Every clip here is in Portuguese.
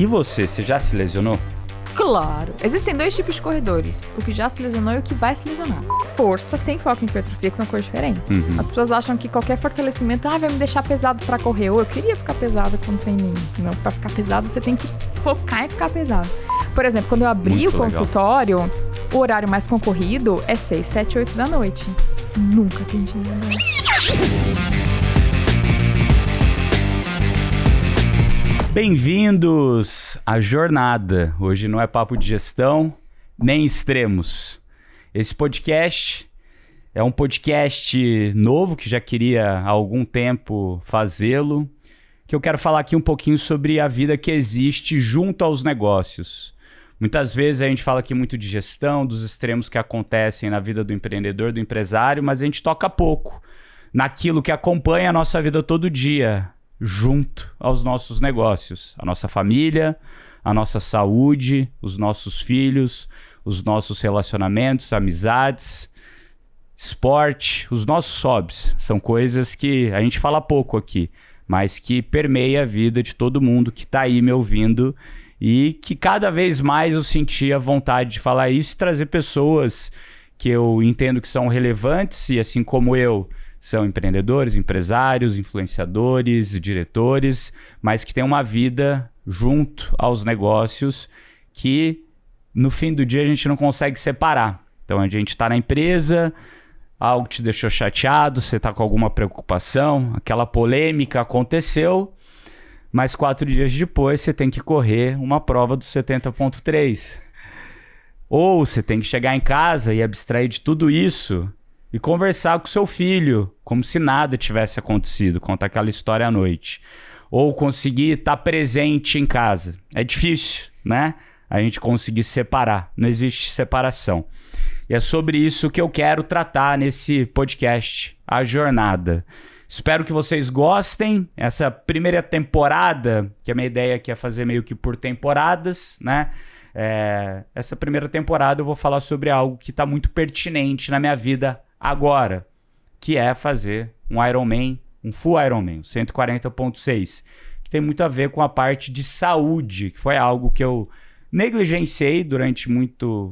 E você já se lesionou? Claro. Existem dois tipos de corredores. O que já se lesionou e o que vai se lesionar. Força sem foco em hipertrofia, que são coisas diferentes. As pessoas acham que qualquer fortalecimento vai me deixar pesado pra correr. Ou eu queria ficar pesado com treininho. Não, pra ficar pesado você tem que focar em ficar pesado. Por exemplo, quando eu abri o consultório, o horário mais concorrido é 6, 7, 8 da noite. Nunca atendi ninguém. Bem-vindos à jornada. Hoje não é papo de gestão, nem extremos. Esse podcast é um podcast novo que já queria há algum tempo fazê-lo, que eu quero falar aqui um pouquinho sobre a vida que existe junto aos negócios. Muitas vezes a gente fala aqui muito de gestão, dos extremos que acontecem na vida do empreendedor, do empresário, mas a gente toca pouco naquilo que acompanha a nossa vida todo dia, junto aos nossos negócios, a nossa família, a nossa saúde, os nossos filhos, os nossos relacionamentos, amizades, esporte, os nossos hobbies. São coisas que a gente fala pouco aqui, mas que permeia a vida de todo mundo que está aí me ouvindo e que cada vez mais eu sentia vontade de falar isso e trazer pessoas que eu entendo que são relevantes e, assim como eu, são empreendedores, empresários, influenciadores, diretores, mas que têm uma vida junto aos negócios que, no fim do dia, a gente não consegue separar. Então, a gente está na empresa, algo te deixou chateado, você está com alguma preocupação, aquela polêmica aconteceu, mas 4 dias depois você tem que correr uma prova do 70.3. Ou você tem que chegar em casa e abstrair de tudo isso e conversar com seu filho, como se nada tivesse acontecido, contar aquela história à noite. Ou conseguir estar presente em casa. É difícil, né? A gente conseguir separar. Não existe separação. E é sobre isso que eu quero tratar nesse podcast, A Jornada. Espero que vocês gostem. Essa primeira temporada, que a minha ideia aqui é fazer meio que por temporadas, né? Essa primeira temporada eu vou falar sobre algo que está muito pertinente na minha vida agora, que é fazer um Ironman, um Full Ironman, 140.6, que tem muito a ver com a parte de saúde, que foi algo que eu negligenciei durante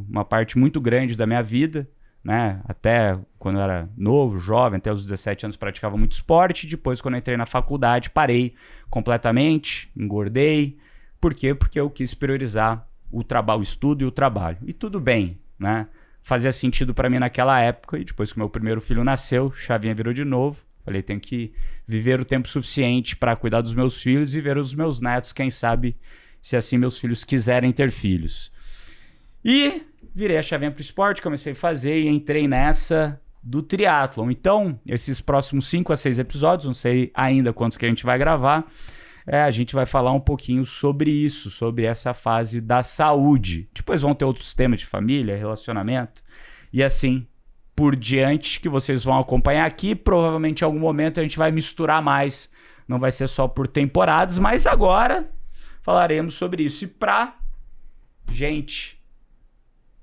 uma parte muito grande da minha vida, né? Até quando eu era novo, jovem, até os 17 anos praticava muito esporte, depois quando eu entrei na faculdade parei completamente, engordei. Por quê? Porque eu quis priorizar o estudo e o trabalho. E tudo bem, né? Fazia sentido para mim naquela época, e depois que meu primeiro filho nasceu, chavinha virou de novo. Falei, tenho que viver o tempo suficiente para cuidar dos meus filhos e ver os meus netos, quem sabe, se assim meus filhos quiserem ter filhos. E virei a chavinha pro esporte, comecei a fazer e entrei nessa do triatlon. Então, esses próximos 5 a 6 episódios, não sei ainda quantos que a gente vai gravar, a gente vai falar um pouquinho sobre isso, sobre essa fase da saúde. Depois vão ter outros temas de família, relacionamento e assim por diante que vocês vão acompanhar aqui. Provavelmente em algum momento a gente vai misturar mais, não vai ser só por temporadas, mas agora falaremos sobre isso. E para gente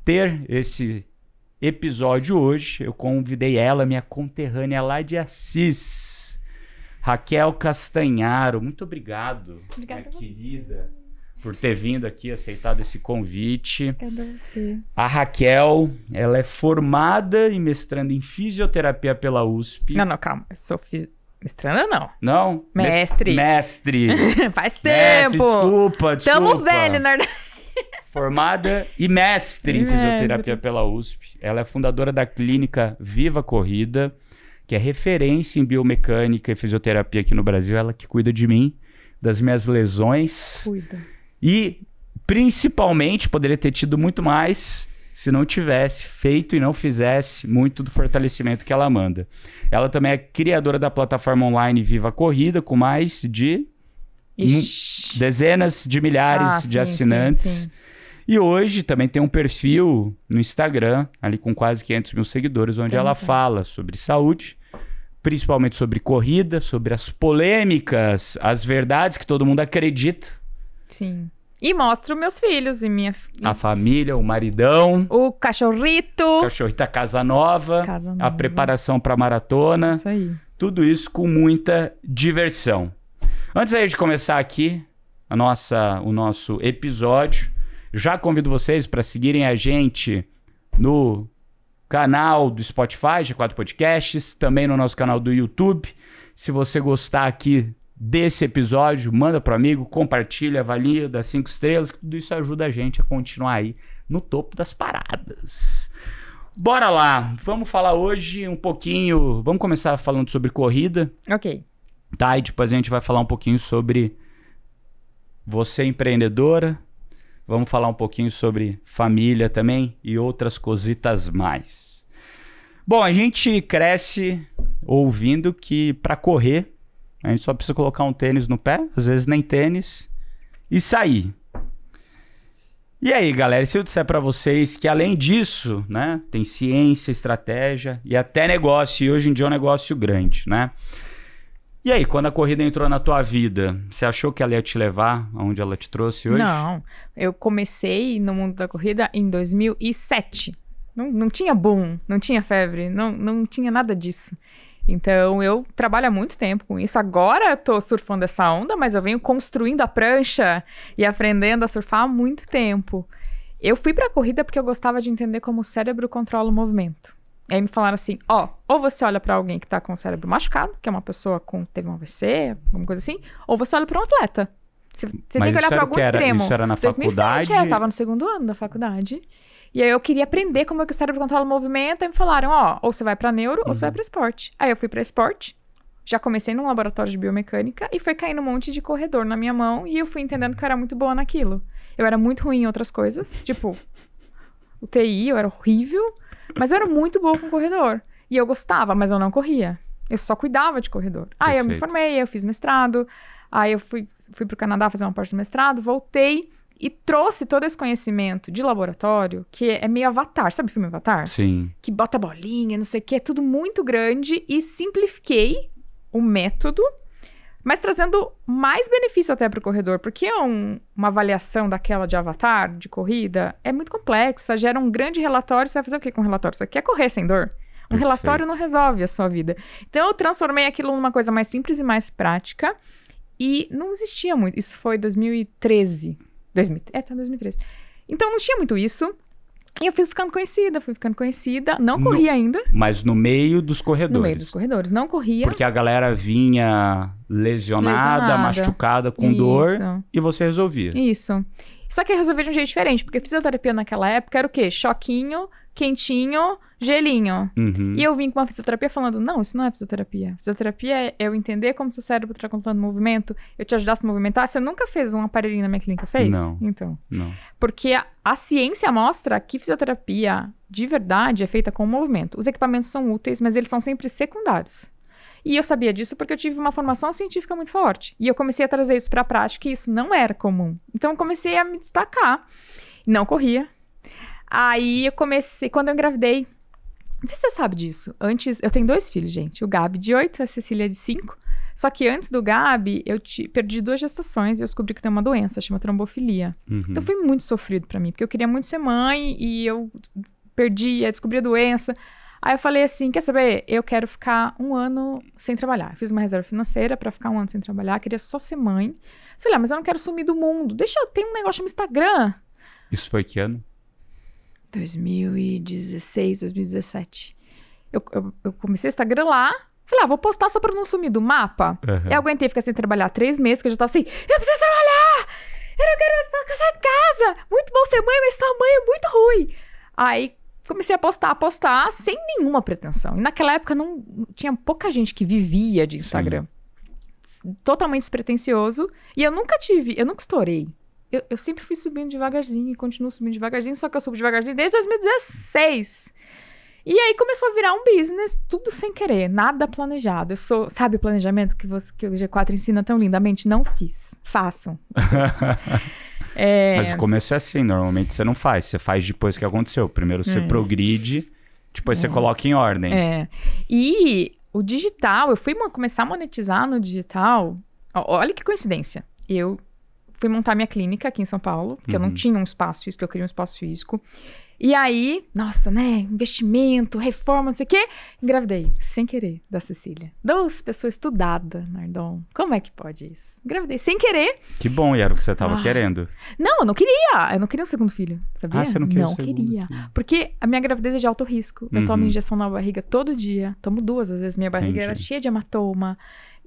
ter esse episódio hoje, eu convidei ela, minha conterrânea lá de Assis, Raquel Castanharo. Muito obrigado, minha querida, por ter vindo aqui, aceitado esse convite. Obrigada a você. A Raquel, ela é formada e mestranda em fisioterapia pela USP. Não, calma. Eu sou mestranda, não. Não? Mestre. Mestre. Faz tempo. Desculpa. Tamo velho, na verdade. Formada e mestre em fisioterapia pela USP. Ela é fundadora da clínica Viva Corrida, que é referência em biomecânica e fisioterapia aqui no Brasil. Ela que cuida de mim, das minhas lesões. Cuida. E, principalmente, poderia ter tido muito mais se não tivesse feito e não fizesse muito do fortalecimento que ela manda. Ela também é criadora da plataforma online Viva Corrida, com mais de dezenas de milhares de assinantes. Sim. E hoje também tem um perfil no Instagram, ali com quase 500 mil seguidores, onde ela fala sobre saúde, principalmente sobre corrida, sobre as polêmicas, as verdades que todo mundo acredita. Sim. E mostro meus filhos e minha... A família, o maridão. O cachorrito. A casa nova. A preparação para a maratona. Isso aí. Tudo isso com muita diversão. Antes aí de começar aqui, o nosso episódio. Já convido vocês para seguirem a gente no canal do Spotify, G4 Podcasts, também no nosso canal do YouTube. Se você gostar aqui desse episódio, manda pro amigo, compartilha, avalia, dá 5 estrelas, que tudo isso ajuda a gente a continuar aí no topo das paradas. Bora lá, vamos falar hoje um pouquinho, vamos começar falando sobre corrida. Ok. Tá, e depois a gente vai falar um pouquinho sobre você empreendedora, vamos falar um pouquinho sobre família também e outras cositas mais. Bom, a gente cresce ouvindo que para correr a gente só precisa colocar um tênis no pé, às vezes nem tênis, e sair. E aí, galera, se eu disser para vocês que além disso, né, tem ciência, estratégia e até negócio, e hoje em dia é um negócio grande, né? E aí, quando a corrida entrou na tua vida, você achou que ela ia te levar aonde ela te trouxe hoje? Não, eu comecei no mundo da corrida em 2007. Não tinha boom, não tinha febre, não tinha nada disso. Então, eu trabalho há muito tempo com isso. Agora eu tô surfando essa onda, mas eu venho construindo a prancha e aprendendo a surfar há muito tempo. Eu fui pra corrida porque eu gostava de entender como o cérebro controla o movimento. E aí me falaram assim, ou você olha pra alguém que tá com o cérebro machucado, que é uma pessoa que teve um AVC, alguma coisa assim, ou você olha pra um atleta. Você tem que olhar pra algum extremo. Isso era na 2007, faculdade? Eu tava no segundo ano da faculdade. E aí eu queria aprender como é que o cérebro controla o movimento, aí me falaram, ou você vai pra neuro, ou você vai pra esporte. Aí eu fui pra esporte, já comecei num laboratório de biomecânica, e foi caindo um monte de corredor na minha mão, e eu fui entendendo que eu era muito boa naquilo. Eu era muito ruim em outras coisas, tipo, o TI, eu era horrível, mas eu era muito boa com corredor. E eu gostava, mas eu não corria. Eu só cuidava de corredor. Aí eu me formei, eu fiz mestrado, aí eu fui pro Canadá fazer uma parte do mestrado, voltei e trouxe todo esse conhecimento de laboratório, que é meio Avatar. Sabe o filme Avatar? Sim. Que bota bolinha, não sei o que, é tudo muito grande, e simplifiquei o método, mas trazendo mais benefício até para o corredor, porque uma avaliação daquela de Avatar, de corrida, é muito complexa, gera um grande relatório. Você vai fazer o que com o relatório? Você quer correr sem dor? Um relatório não resolve a sua vida. Então eu transformei aquilo numa coisa mais simples e mais prática, e não existia muito. Isso foi 2013. 2013. Então não tinha muito isso. E eu fui ficando conhecida. Não corria ainda. Mas no meio dos corredores. No meio dos corredores. Não corria. Porque a galera vinha lesionada, machucada, com dor, e você resolvia. Isso. Só que eu resolvi de um jeito diferente, porque fisioterapia naquela época era o quê? Choquinho, quentinho, gelinho. E eu vim com uma fisioterapia falando, não, isso não é fisioterapia. Fisioterapia é eu entender como seu cérebro está controlando o movimento, eu te ajudar a se movimentar. Você nunca fez um aparelhinho na minha clínica, fez? Não. Então. Não. Porque a ciência mostra que fisioterapia de verdade é feita com o movimento. Os equipamentos são úteis, mas eles são sempre secundários. E eu sabia disso porque eu tive uma formação científica muito forte. E eu comecei a trazer isso para a prática, e isso não era comum. Então eu comecei a me destacar. Não corria. Aí eu comecei, quando eu engravidei, não sei se você sabe disso. Antes, eu tenho 2 filhos, gente. O Gabi de 8, a Cecília de 5. Só que antes do Gabi, eu perdi 2 gestações e eu descobri que tem uma doença, chama trombofilia. Então foi muito sofrido pra mim, porque eu queria muito ser mãe e eu descobri a doença. Aí eu falei assim, quer saber? Eu quero ficar 1 ano sem trabalhar. Fiz uma reserva financeira pra ficar 1 ano sem trabalhar, queria só ser mãe. Sei lá, mas eu não quero sumir do mundo. Deixa eu ter um negócio no Instagram. Isso foi que ano? 2016, 2017. Eu comecei o Instagram lá. Falei, vou postar só pra não sumir do mapa. Eu aguentei ficar sem trabalhar 3 meses, que eu já tava assim, eu preciso trabalhar! Eu não quero sair de casa! Muito bom ser mãe, mas sua mãe é muito ruim. Aí comecei a postar sem nenhuma pretensão. E naquela época não tinha pouca gente que vivia de Instagram. Sim. Totalmente despretensioso. E eu nunca estourei. Eu sempre fui subindo devagarzinho e continuo subindo devagarzinho, só que eu subo devagarzinho desde 2016. E aí começou a virar um business, tudo sem querer, nada planejado. Sabe o planejamento que o G4 ensina tão lindamente? Não fiz. Façam. Mas o começo é assim, normalmente você não faz. Você faz depois que aconteceu. Primeiro você progride, depois você coloca em ordem. E o digital, eu fui começar a monetizar no digital. Olha que coincidência. Eu fui montar minha clínica aqui em São Paulo, porque eu não tinha um espaço físico, eu queria um espaço físico. E aí, nossa, né? Investimento, reforma, não sei o quê. Engravidei, sem querer, da Cecília. 2 pessoas estudadas, Nardon. Como é que pode isso? Engravidei, sem querer. Que bom, e era o que você tava querendo. Não, eu não queria. Eu não queria um segundo filho, sabia? Ah, você não queria Não queria. Porque a minha gravidez é de alto risco. Eu tomo injeção na barriga todo dia. Tomo 2, às vezes. Minha barriga era cheia de hematoma.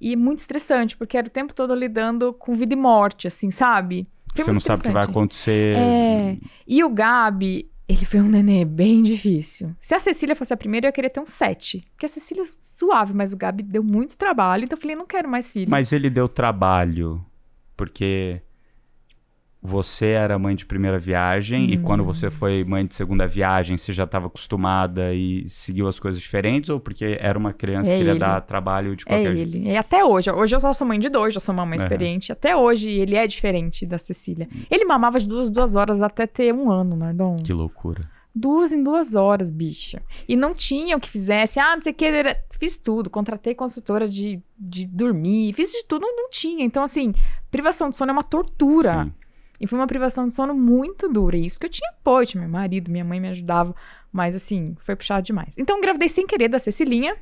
E muito estressante, porque era o tempo todo lidando com vida e morte, assim, sabe? Foi você não sabe o que vai acontecer. E o Gabi, ele foi um nenê bem difícil. Se a Cecília fosse a primeira, eu ia querer ter um 7. Porque a Cecília é suave, mas o Gabi deu muito trabalho. Então eu falei, não quero mais filho. Mas ele deu trabalho porque você era mãe de primeira viagem e quando você foi mãe de segunda viagem, você já estava acostumada e seguiu as coisas diferentes? Ou porque era uma criança que queria dar trabalho de qualquer jeito? E até hoje. Hoje eu só sou mãe de 2, já sou uma mãe experiente. Até hoje ele é diferente da Cecília. Ele mamava de 2 horas até ter 1 ano, Nardon. Que loucura. 2 em 2 horas, bicha. E não tinha o que fizesse. Não sei o que. Fiz tudo. Contratei consultora de dormir. Fiz de tudo. Não tinha. Então, assim, privação de sono é uma tortura. Sim. E foi uma privação de sono muito dura. E isso que eu tinha apoio. Tinha meu marido, minha mãe me ajudava. Mas, assim, foi puxado demais. Então, engravidei sem querer da Cecilinha.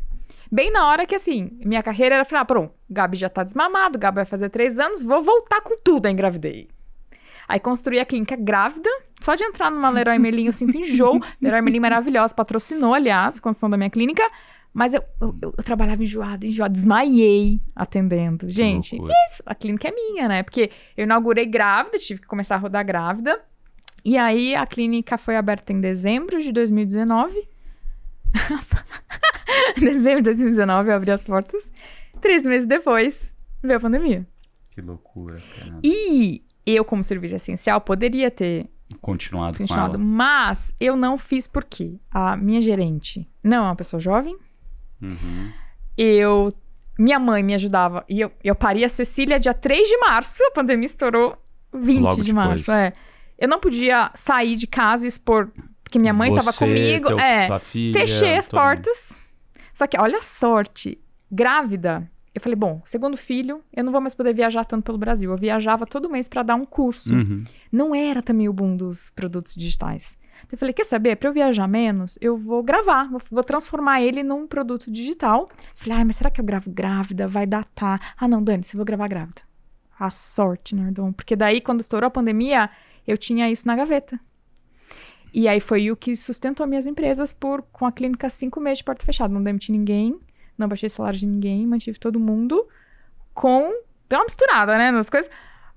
Bem na hora que, assim, minha carreira era... Falei, pronto. Gabi já tá desmamado. Gabi vai fazer 3 anos. Vou voltar com tudo. Aí engravidei. Aí construí a clínica grávida. Só de entrar numa Leroy Merlin eu sinto enjoo. Leroy Merlin maravilhosa. Patrocinou, aliás, a construção da minha clínica. Mas eu trabalhava enjoada, desmaiei atendendo. Gente, isso, a clínica é minha, né? Porque eu inaugurei grávida, tive que começar a rodar grávida. E aí a clínica foi aberta em dezembro de 2019. Dezembro de 2019 eu abri as portas. 3 meses depois veio a pandemia. Que loucura, cara. E eu, como serviço essencial, poderia ter continuado com ela. Mas eu não fiz porque a minha gerente não é uma pessoa jovem. Minha mãe me ajudava. E eu pari a Cecília dia 3 de março. A pandemia estourou 20 logo de março. Eu não podia sair de casa e expor... Porque minha mãe estava comigo. Tua filha, fechei as portas. Só que, olha a sorte. Grávida, eu falei, bom, segundo filho, eu não vou mais poder viajar tanto pelo Brasil. Eu viajava todo mês para dar um curso. Não era também o boom dos produtos digitais. Eu falei, quer saber? Para eu viajar menos, eu vou gravar. Vou transformar ele num produto digital. Eu falei, mas será que eu gravo grávida? Vai datar. Não, dane-se, eu vou gravar grávida. A sorte, Nardon. Porque daí, quando estourou a pandemia, eu tinha isso na gaveta. E aí foi o que sustentou minhas empresas com a clínica 5 meses de porta fechada. Não demiti ninguém, não baixei salário de ninguém, mantive todo mundo deu uma misturada, né, nas coisas.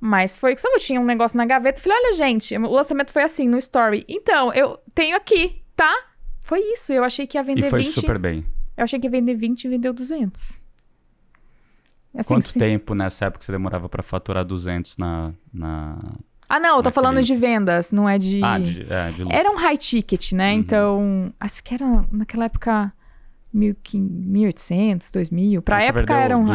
Mas foi que só eu tinha um negócio na gaveta. Falei, olha, gente, o lançamento foi assim, no story. Então, eu tenho aqui, tá? Foi isso. Eu achei que ia vender 20. E foi super bem. Eu achei que ia vender 20 e vendeu 200. Assim, quanto tempo nessa época você demorava pra faturar 200 na não, eu tô falando de vendas, não é de... de lucro. Era um high ticket, né? Então, acho que era naquela época... 1.800, 2.000. Pra época eram...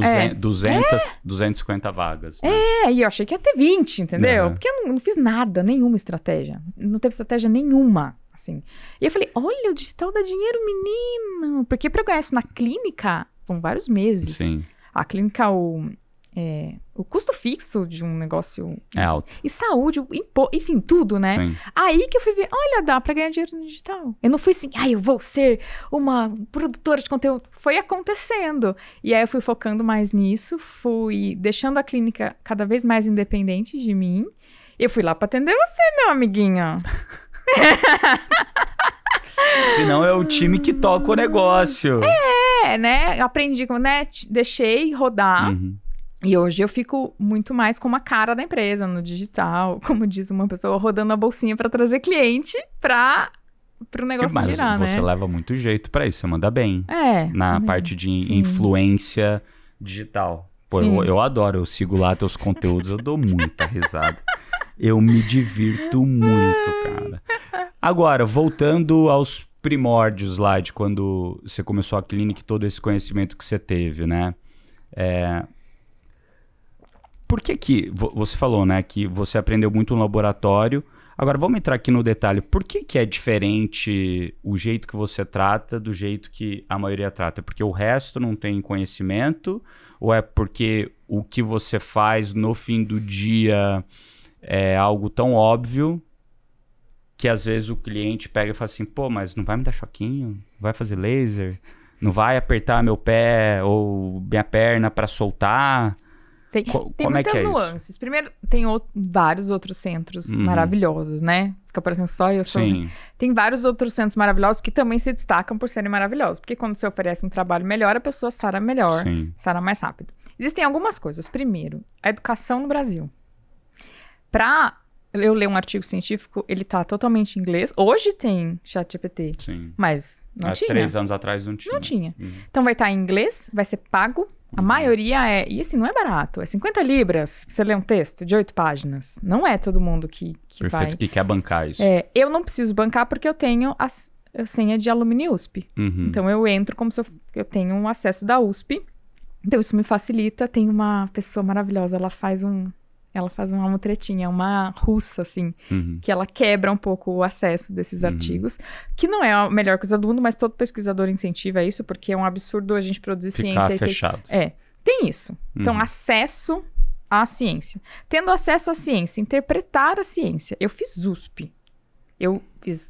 250 vagas. Né? E eu achei que ia ter 20, entendeu? Porque eu não fiz nada, nenhuma estratégia. Não teve estratégia nenhuma, assim. E eu falei, olha, o digital dá dinheiro, menino. Porque pra eu ganhar isso na clínica, são vários meses. Sim. A clínica, o custo fixo de um negócio... É alto. E saúde, enfim, tudo, né? Sim. Aí que eu fui ver, olha, dá pra ganhar dinheiro no digital. Eu não fui assim, eu vou ser uma produtora de conteúdo. Foi acontecendo. E aí eu fui focando mais nisso, fui deixando a clínica cada vez mais independente de mim. Eu fui lá pra atender você, meu amiguinho. Senão é o time que toca o negócio. Né? Aprendi, né? Deixei rodar. E hoje eu fico muito mais como a cara da empresa, no digital, como diz uma pessoa, rodando a bolsinha para trazer cliente para o negócio girar, né? Mas você leva muito jeito para isso, você manda bem. Na também. Parte de influência digital. Pô, eu adoro, eu sigo lá teus conteúdos, eu dou muita risada. Eu me divirto muito, cara. Agora, voltando aos primórdios lá de quando você começou a clínica e todo esse conhecimento que você teve, né? Por que você falou, né, que você aprendeu muito no laboratório. Agora, vamos entrar aqui no detalhe. Por que é diferente o jeito que você trata do jeito que a maioria trata? Porque o resto não tem conhecimento? Ou é porque o que você faz no fim do dia é algo tão óbvio que às vezes o cliente pega e fala assim, pô, mas não vai me dar choquinho? Vai fazer laser? Não vai apertar meu pé ou minha perna pra soltar? Tem muitas nuances. Isso? Primeiro, tem vários outros centros maravilhosos, né? Fica parecendo só eu sou. Sim. Tem vários outros centros maravilhosos que também se destacam por serem maravilhosos. Porque quando você oferece um trabalho melhor, a pessoa sara melhor, sara mais rápido. Existem algumas coisas. Primeiro, a educação no Brasil. Pra eu ler um artigo científico, ele tá totalmente em inglês. Hoje tem ChatGPT, mas não tinha. 3 anos atrás não tinha. Não tinha. Então vai estar em inglês, vai ser pago. A maioria é... E assim, não é barato. É 50 libras pra você ler um texto de 8 páginas. Não é todo mundo que Perfeito, vai... que quer bancar isso. Eu não preciso bancar porque eu tenho a senha de Alumni USP. Então eu entro como se eu tenho um acesso da USP. Então isso me facilita. Tem uma pessoa maravilhosa, ela faz uma mutretinha, uma russa, assim, que ela quebra um pouco o acesso desses artigos, que não é a melhor coisa do mundo, mas todo pesquisador incentiva isso, porque é um absurdo a gente produzir ciência. Ficar fechado. Tem isso. Então, acesso à ciência. Tendo acesso à ciência, interpretar a ciência. Eu fiz USP.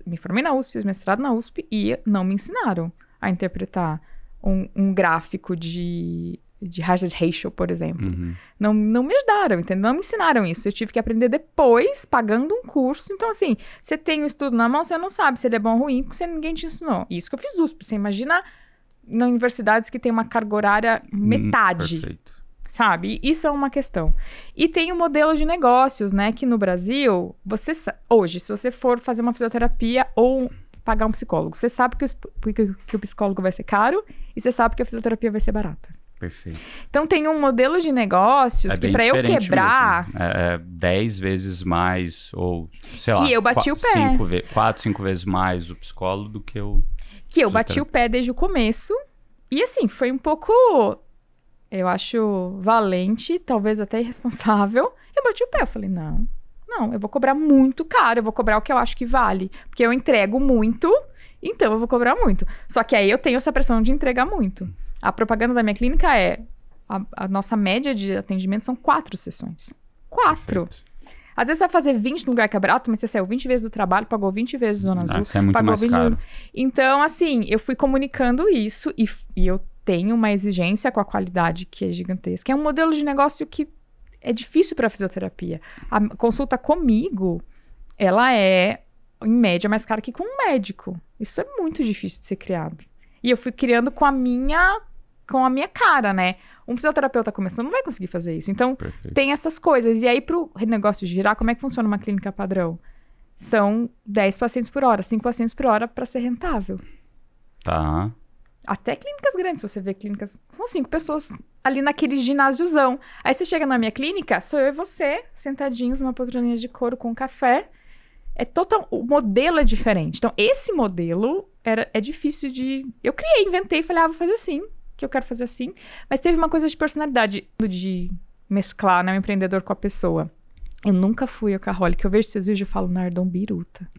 Me formei na USP, fiz mestrado na USP, e não me ensinaram a interpretar um gráfico de hazard ratio, por exemplo. Não me ajudaram, entendeu? Não me ensinaram isso. Eu tive que aprender depois, pagando um curso. Então, assim, você tem o estudo na mão, você não sabe se ele é bom ou ruim, porque ninguém te ensinou. Isso que eu fiz USP. Você imagina nas universidades que tem uma carga horária metade. Perfeito. Sabe? Isso é uma questão. E tem o modelo de negócios, né? Que no Brasil, hoje, se você for fazer uma fisioterapia ou pagar um psicólogo, você sabe que o psicólogo vai ser caro e você sabe que a fisioterapia vai ser barata. Perfeito. Então tem um modelo de negócios que para eu quebrar... É 10 vezes mais, ou sei lá... Que eu bati o pé. 4, 5 vezes mais o psicólogo do que o... Que eu bati o pé desde o começo. E assim, foi um pouco... Eu acho valente, talvez até irresponsável. Eu bati o pé, eu falei, não, eu vou cobrar muito caro. Eu vou cobrar o que eu acho que vale. Porque eu entrego muito, então eu vou cobrar muito. Só que aí eu tenho essa pressão de entregar muito. A propaganda da minha clínica a nossa média de atendimento são 4 sessões. 4. Perfeito. Às vezes você vai fazer 20 no lugar que é barato, mas você saiu 20 vezes do trabalho, pagou 20 vezes Zona Azul. Isso é muito mais caro. Então, assim, eu fui comunicando isso e eu tenho uma exigência com a qualidade que é gigantesca. É um modelo de negócio que é difícil para fisioterapia. A consulta comigo, ela é, em média, mais cara que com um médico. Isso é muito difícil de ser criado. E eu fui criando com a minha cara, né? Um fisioterapeuta começando não vai conseguir fazer isso. Então, tem essas coisas. E aí, pro negócio girar, como é que funciona uma clínica padrão? São 10 pacientes por hora, 5 pacientes por hora para ser rentável. Tá. Até clínicas grandes, se você vê clínicas... São 5 pessoas ali naquele ginásiozão. Aí você chega na minha clínica, sou eu e você, sentadinhos numa poltroninha de couro com café. O modelo é diferente. Então, esse modelo é difícil de... Eu inventei e falei, vou fazer assim, que eu quero fazer assim. Mas teve uma coisa de personalidade, de mesclar, né, o empreendedor com a pessoa. Eu nunca fui workaholic. Eu vejo esses vídeos e falo, Nardon biruta.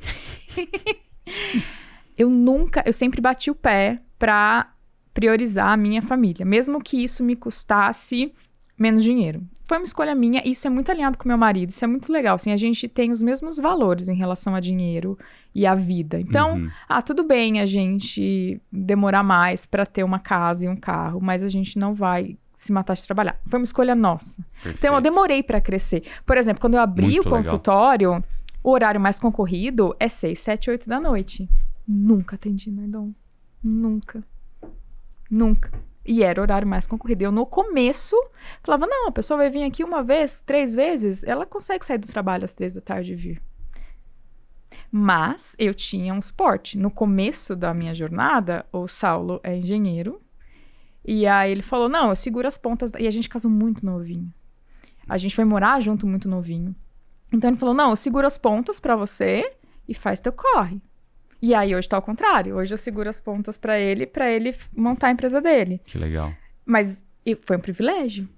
Eu sempre bati o pé pra priorizar a minha família. Mesmo que isso me custasse menos dinheiro. Foi uma escolha minha, e isso é muito alinhado com meu marido, isso é muito legal, assim, a gente tem os mesmos valores em relação a dinheiro e a vida. Então, tudo bem a gente demorar mais para ter uma casa e um carro, mas a gente não vai se matar de trabalhar. Foi uma escolha nossa. Perfeito. Então, eu demorei para crescer. Por exemplo, quando eu abri muito o consultório, legal. O horário mais concorrido é 6, 7, 8 da noite. Nunca atendi, Nardon. Nunca. E era o horário mais concorrido. Eu, no começo, falava, não, a pessoa vai vir aqui 1 vez, 3 vezes, ela consegue sair do trabalho às 3 da tarde e vir. Mas eu tinha um suporte. No começo da minha jornada, o Saulo é engenheiro, e aí ele falou, não, eu seguro as pontas, e a gente casou muito novinho. A gente foi morar junto muito novinho. Então ele falou, não, eu seguro as pontas pra você e faz teu corre. E aí, hoje tá ao contrário. Hoje eu seguro as pontas pra ele montar a empresa dele. Que legal. Mas foi um privilégio.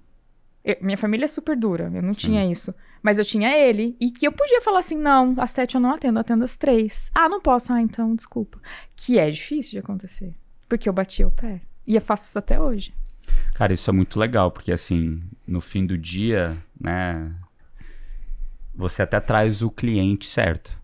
Minha família é super dura, eu não tinha isso. Mas eu tinha ele. E que eu podia falar assim, não, às 7 eu não atendo, eu atendo às 3. Não posso, então, desculpa. Que é difícil de acontecer. Porque eu bati o pé. E eu faço isso até hoje. Cara, isso é muito legal, porque assim, no fim do dia, né, você até traz o cliente certo.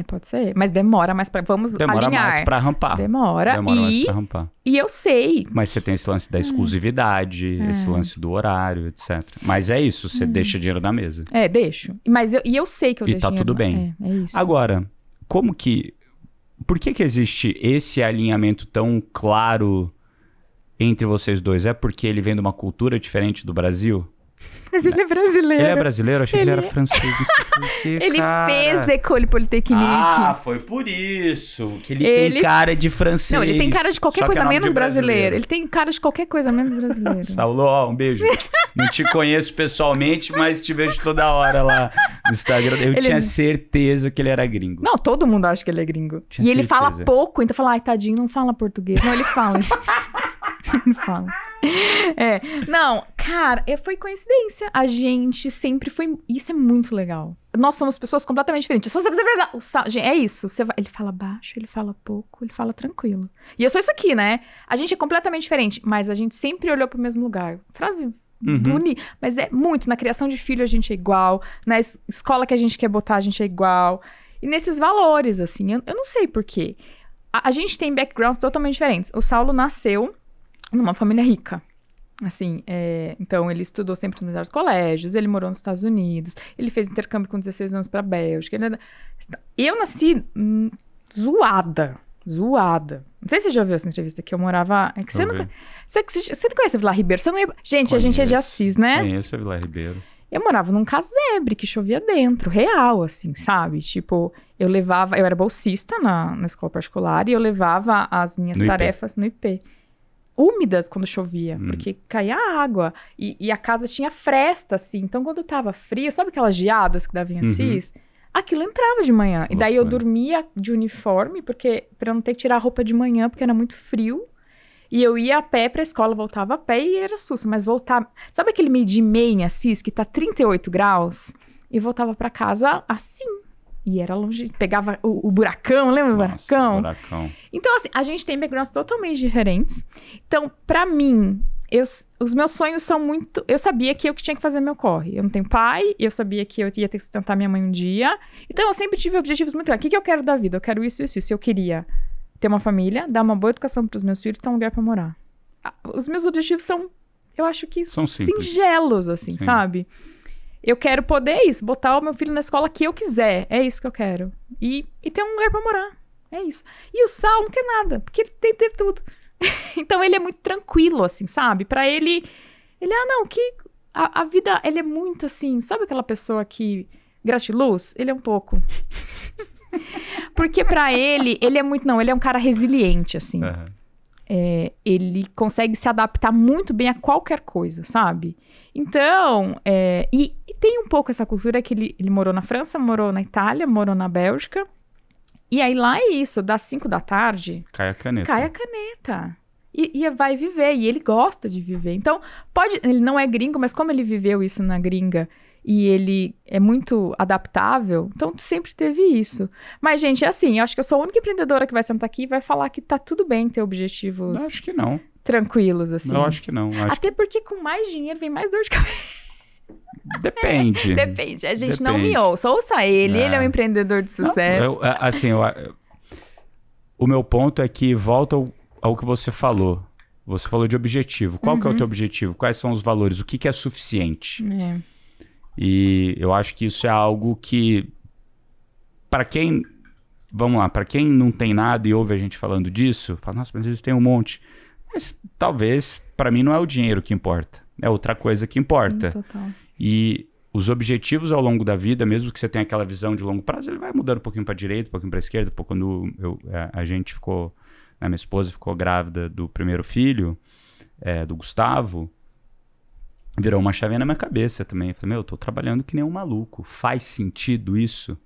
Pode ser. Mas demora mais pra... Vamos Demora alinhar. mais pra rampar. Demora mais pra rampar. E eu sei. Mas você tem esse lance da exclusividade, esse lance do horário, etc. Mas é isso, você deixa dinheiro na mesa. Deixo. Mas eu sei que eu deixo dinheiro. E tá tudo bem. É isso. Agora, por que existe esse alinhamento tão claro entre vocês dois? É porque ele vem de uma cultura diferente do Brasil? Mas ele é brasileiro. Ele é brasileiro? Achei que ele era francês. Ele fez École Polytechnique. Foi por isso. Que ele tem cara de francês. Não, ele tem cara de qualquer coisa menos brasileiro. Ele tem cara de qualquer coisa menos brasileiro. Saulo, um beijo. Não te conheço pessoalmente, mas te vejo toda hora lá no Instagram. Eu tinha certeza que ele era gringo. Não, todo mundo acha que ele é gringo. Ele fala pouco, então fala, ai, tadinho, não fala português. Não, ele fala. Ele fala. Não, cara, foi coincidência. A gente sempre foi... Isso é muito legal. Nós somos pessoas completamente diferentes. É isso. Ele fala baixo, ele fala pouco, ele fala tranquilo. E eu sou isso aqui, né? A gente é completamente diferente, mas a gente sempre olhou pro mesmo lugar. Frase bonita. Mas é muito. Na criação de filho a gente é igual. Na escola que a gente quer botar a gente é igual. E nesses valores, assim. Eu não sei por quê. A gente tem backgrounds totalmente diferentes. O Saulo nasceu numa família rica, assim, então ele estudou sempre nos melhores colégios, ele morou nos Estados Unidos, ele fez intercâmbio com 16 anos pra Bélgica, eu nasci zoada, não sei se você já viu essa entrevista que eu morava, você não conhece a Vila Ribeiro, você não ia... Gente, a gente é de Assis, né? Conheço a Vila Ribeiro. Eu morava num casebre que chovia dentro, real, assim, sabe? Tipo, eu era bolsista na escola particular e eu levava as minhas tarefas no IP. Úmidas quando chovia, porque caía água. E a casa tinha fresta, assim. Então, quando tava frio, sabe aquelas geadas que davam em Assis? Aquilo entrava de manhã. E daí eu dormia de uniforme, pra não ter que tirar a roupa de manhã, porque era muito frio. E eu ia a pé pra escola, voltava a pé e era susto. Mas voltar... Sabe aquele meio-dia em Assis, que tá 38 graus? E voltava pra casa assim. E era longe, pegava o buracão, lembra o buracão? Buracão. Então, assim, a gente tem backgrounds totalmente diferentes. Então, pra mim, os meus sonhos são muito... Eu sabia que eu que tinha que fazer meu corre. Eu não tenho pai, eu sabia que eu ia ter que sustentar minha mãe um dia. Então, eu sempre tive objetivos muito claros. O que eu quero da vida? Eu quero isso, isso, isso. Eu queria ter uma família, dar uma boa educação pros meus filhos e ter um lugar pra morar. Os meus objetivos são, eu acho que... São simples. Singelos, assim, sabe? Eu quero poder botar o meu filho na escola que eu quiser. É isso que eu quero. E ter um lugar pra morar. É isso. E o Sal não quer nada, porque ele tem que ter tudo. Então ele é muito tranquilo, assim, sabe? Pra ele... A vida, ele é muito assim... Sabe aquela pessoa que... Gratiluz? Ele é um pouco. Porque pra ele é muito... Não, ele é um cara resiliente, assim. Ele consegue se adaptar muito bem a qualquer coisa, sabe? Então, e tem um pouco essa cultura que ele morou na França, morou na Itália, morou na Bélgica. E aí lá é isso, das 5 da tarde... Cai a caneta. E vai viver, e ele gosta de viver. Então, ele não é gringo, mas como ele viveu isso na gringa e ele é muito adaptável, então sempre teve isso. Mas, gente, é assim, eu acho que eu sou a única empreendedora que vai sentar aqui e vai falar que tá tudo bem ter objetivos... Eu acho que não. Tranquilos, assim. Eu acho que não. Até porque com mais dinheiro vem mais dor de cabeça. Depende. Depende. A gente não me ouça ele é um empreendedor de sucesso. O meu ponto é que volta ao que você falou. Você falou de objetivo. Qual que é o teu objetivo? Quais são os valores? O que é suficiente? E eu acho que isso é algo que, para quem, vamos lá, para quem não tem nada e ouve a gente falando disso, fala, nossa, mas eles têm um monte. Mas talvez, para mim, não é o dinheiro que importa. É outra coisa que importa. Sim, total. E os objetivos ao longo da vida, mesmo que você tenha aquela visão de longo prazo, ele vai mudando um pouquinho para a direita, um pouquinho para a esquerda. Quando a gente ficou, minha esposa ficou grávida do primeiro filho, do Gustavo, virou uma chavinha na minha cabeça também. Eu falei, eu tô trabalhando que nem um maluco. Faz sentido isso?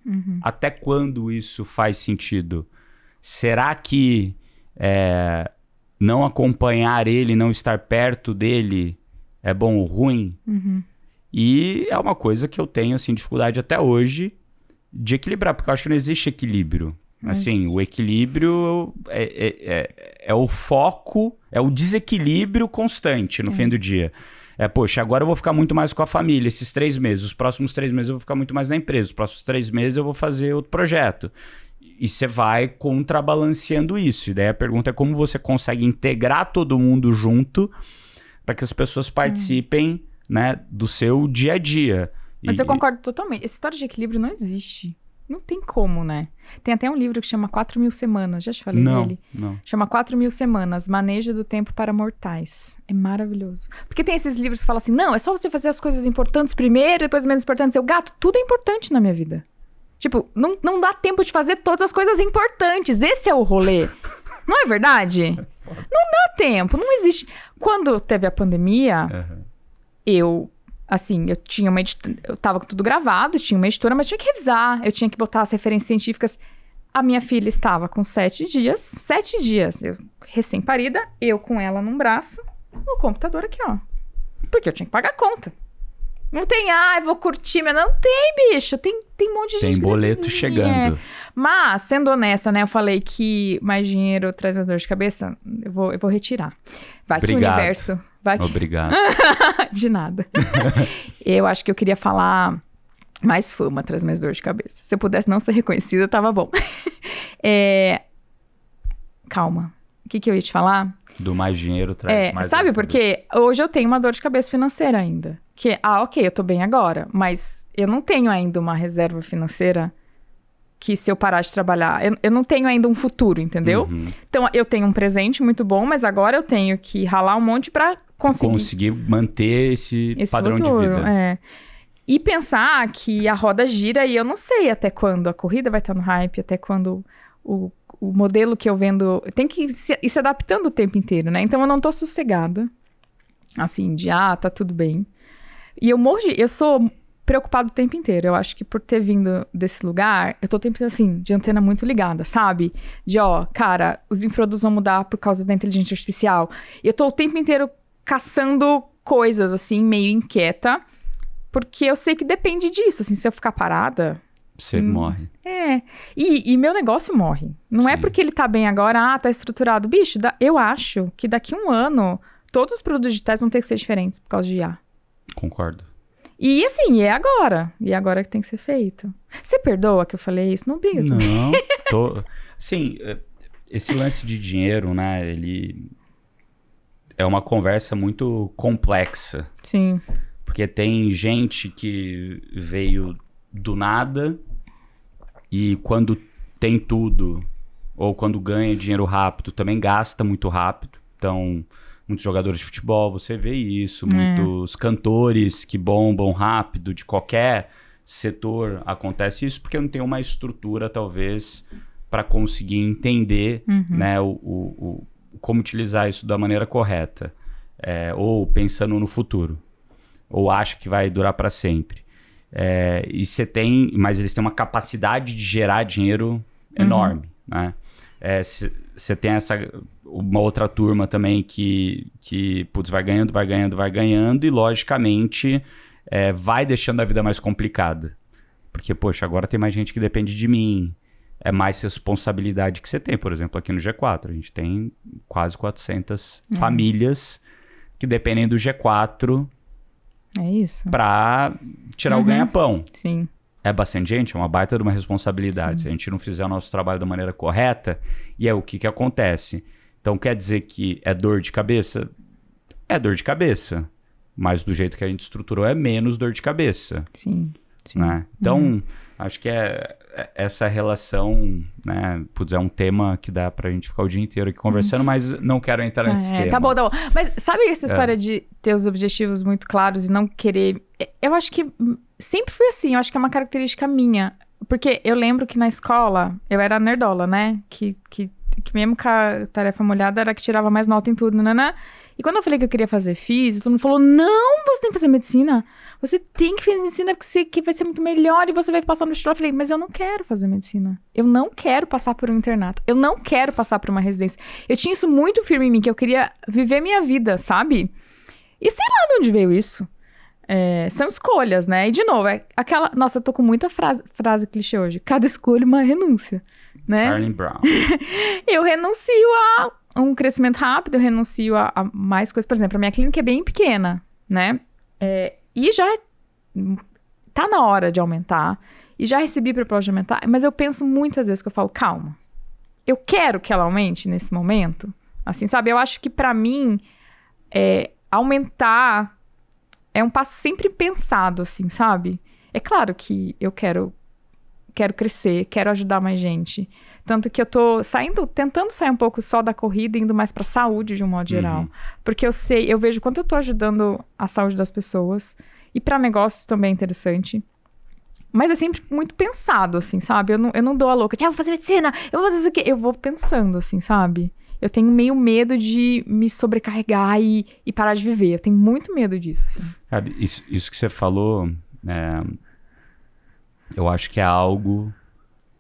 Até quando isso faz sentido? Será que não acompanhar ele, não estar perto dele é bom ou ruim? E é uma coisa que eu tenho, assim, dificuldade até hoje de equilibrar, porque eu acho que não existe equilíbrio. Assim, o equilíbrio é o foco, é o desequilíbrio constante no fim do dia. Poxa, agora eu vou ficar muito mais com a família esses 3 meses. Os próximos 3 meses eu vou ficar muito mais na empresa. Os próximos 3 meses eu vou fazer outro projeto. E você vai contrabalanceando isso. E daí a pergunta é como você consegue integrar todo mundo junto para que as pessoas participem, né, do seu dia a dia. Mas eu concordo totalmente. Essa história de equilíbrio não existe. Não tem como, né? Tem até um livro que chama 4.000 Semanas. Já te falei dele? Não. Chama 4.000 Semanas. Manejo do Tempo para Mortais. É maravilhoso. Porque tem esses livros que falam assim, não, é só você fazer as coisas importantes primeiro, depois menos importantes. Eu, gato, tudo é importante na minha vida. Tipo, não dá tempo de fazer todas as coisas importantes. Esse é o rolê. Não é verdade? Não dá tempo. Não existe. Quando teve a pandemia, eu tinha uma editora, eu tava com tudo gravado, tinha uma editora, mas tinha que revisar, eu tinha que botar as referências científicas. A minha filha estava com 7 dias, eu recém-parida, eu com ela num braço, no computador aqui, ó. Porque eu tinha que pagar a conta. Não tem, eu vou curtir, mas não tem, bicho. Tem um monte de gente. Tem boleto chegando. Mas, sendo honesta, né? Eu falei que mais dinheiro traz mais dor de cabeça. Eu vou retirar. Vai que o universo... Obrigado. De nada. Eu acho que eu queria falar... Mais fama traz mais dor de cabeça. Se eu pudesse não ser reconhecida, tava bom. Calma. O que eu ia te falar? Do mais dinheiro traz mais... Sabe por quê? Hoje eu tenho uma dor de cabeça financeira ainda. Que, ok, eu tô bem agora, mas eu não tenho ainda uma reserva financeira que se eu parar de trabalhar... Eu não tenho ainda um futuro, entendeu? Então, eu tenho um presente muito bom, mas agora eu tenho que ralar um monte pra conseguir manter esse padrão futuro, de vida. E pensar que a roda gira e eu não sei até quando a corrida vai estar no hype, até quando o modelo que eu vendo... Tem que ir se adaptando o tempo inteiro, né? Então, eu não tô sossegada. Assim, tá tudo bem. E eu sou preocupada o tempo inteiro. Eu acho que por ter vindo desse lugar, eu tô o tempo inteiro, assim, de antena muito ligada, sabe? De, cara, os infoprodutos vão mudar por causa da inteligência artificial. E eu tô o tempo inteiro caçando coisas, assim, meio inquieta. Porque eu sei que depende disso, assim, se eu ficar parada... Você morre. E meu negócio morre. Não é porque ele tá bem agora, tá estruturado. Bicho, eu acho que daqui a 1 ano, todos os produtos digitais vão ter que ser diferentes por causa de IA. Concordo. E assim, é agora. E é agora que tem que ser feito. Você perdoa que eu falei isso? Não briga. Não, Assim, esse lance de dinheiro, né, ele é uma conversa muito complexa. Sim. Porque tem gente que veio do nada e quando tem tudo, ou quando ganha dinheiro rápido, também gasta muito rápido. Então... Muitos jogadores de futebol, você vê isso. Muitos cantores que bombam rápido, de qualquer setor acontece isso, porque não tem uma estrutura, talvez, para conseguir entender né, como utilizar isso da maneira correta. Ou pensando no futuro. Ou acha que vai durar para sempre. Mas eles têm uma capacidade de gerar dinheiro enorme, né? Você tem uma outra turma também que putz, vai ganhando e logicamente vai deixando a vida mais complicada. Porque, poxa, agora tem mais gente que depende de mim. É mais responsabilidade que você tem. Por exemplo, aqui no G4, a gente tem quase 400 famílias que dependem do G4 para tirar o ganha-pão. Sim. É bastante gente, é uma baita de uma responsabilidade. Sim. Se a gente não fizer o nosso trabalho da maneira correta, e o que acontece? Então, quer dizer que é dor de cabeça? É dor de cabeça. Mas do jeito que a gente estruturou, é menos dor de cabeça. Sim. Né? Então, acho que essa relação, né? Putz, é um tema que dá pra gente ficar o dia inteiro aqui conversando, mas não quero entrar nesse tema. Tá bom. Mas sabe essa história de ter os objetivos muito claros e não querer... Eu acho que sempre fui assim, eu acho que é uma característica minha. Porque eu lembro que na escola, eu era nerdola, né? Que mesmo com a tarefa molhada, era que tirava mais nota em tudo, né? E quando eu falei que eu queria fazer física, todo mundo falou, não, você tem que fazer medicina. Você tem que fazer medicina porque vai ser muito melhor e você vai passar no vestibular. Eu falei, mas eu não quero fazer medicina. Eu não quero passar por um internato. Eu não quero passar por uma residência. Eu tinha isso muito firme em mim, que eu queria viver minha vida, sabe? E sei lá de onde veio isso. São escolhas, né? E de novo, aquela... Nossa, eu tô com muita frase clichê hoje. Cada escolha uma renúncia, né? Charlie Brown. Eu renuncio a um crescimento rápido, eu renuncio a mais coisas. Por exemplo, a minha clínica é bem pequena. né? E já tá na hora de aumentar. E já recebi proposta de aumentar. Mas eu penso muitas vezes que eu falo, calma. Eu quero que ela aumente nesse momento. Assim, sabe? Eu acho que pra mim, aumentar é um passo sempre pensado, assim, sabe? É claro que eu quero crescer, quero ajudar mais gente. Tanto que eu tô tentando sair um pouco só da corrida e indo mais pra saúde de um modo geral. Porque eu vejo quanto eu tô ajudando a saúde das pessoas. E pra negócios também é interessante. Mas é sempre muito pensado, assim, sabe? Eu não dou a louca. Eu vou fazer medicina, eu vou fazer isso aqui. Eu vou pensando, assim, sabe? Eu tenho meio medo de me sobrecarregar e parar de viver. Eu tenho muito medo disso, assim. Cara, isso que você falou, eu acho que é algo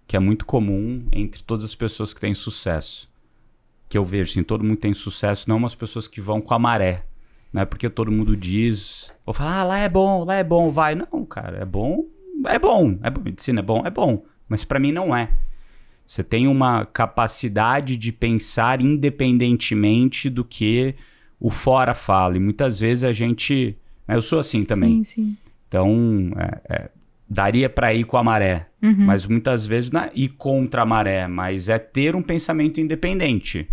que é muito comum entre todas as pessoas que têm sucesso. Que eu vejo, assim, todo mundo tem sucesso, não umas pessoas que vão com a maré. Não é porque todo mundo diz, ou fala, lá é bom, vai. Não, cara, é bom, medicina é bom, mas pra mim não é. Você tem uma capacidade de pensar independentemente do que o fora fala. E muitas vezes a gente... Eu sou assim também. Sim. Então, daria para ir com a maré. Mas muitas vezes não é ir contra a maré, mas é ter um pensamento independente.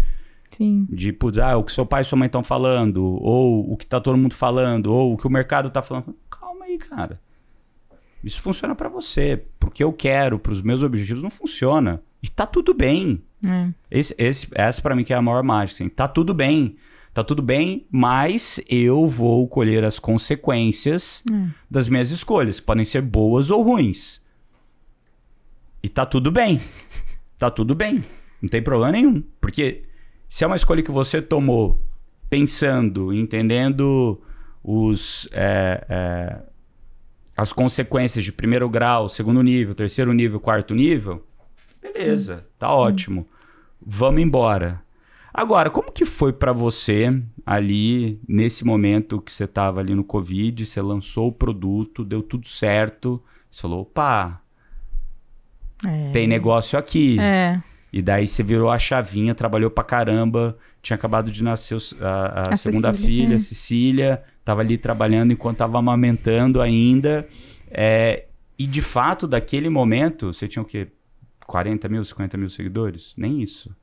Sim. De, o que seu pai e sua mãe estão falando, ou o que tá todo mundo falando, ou o que o mercado tá falando. Calma aí, cara. Isso funciona para você. Pro que eu quero, pros meus objetivos, não funciona. E tá tudo bem. Essa pra mim que é a maior mágica. Assim. Tá tudo bem, mas eu vou colher as consequências das minhas escolhas, que podem ser boas ou ruins. E tá tudo bem. Não tem problema nenhum. Porque se é uma escolha que você tomou pensando, entendendo as consequências de primeiro grau, segundo nível, terceiro nível, quarto nível, beleza, tá ótimo. Vamos embora. Agora, como que foi pra você ali, nesse momento que você tava ali no Covid, você lançou o produto, deu tudo certo, você falou, opa, tem negócio aqui. E daí você virou a chavinha, trabalhou pra caramba, tinha acabado de nascer a segunda filha, Cecília, tava ali trabalhando enquanto tava amamentando ainda. E de fato, daquele momento, você tinha o quê? 40 mil, 50 mil seguidores? Nem isso.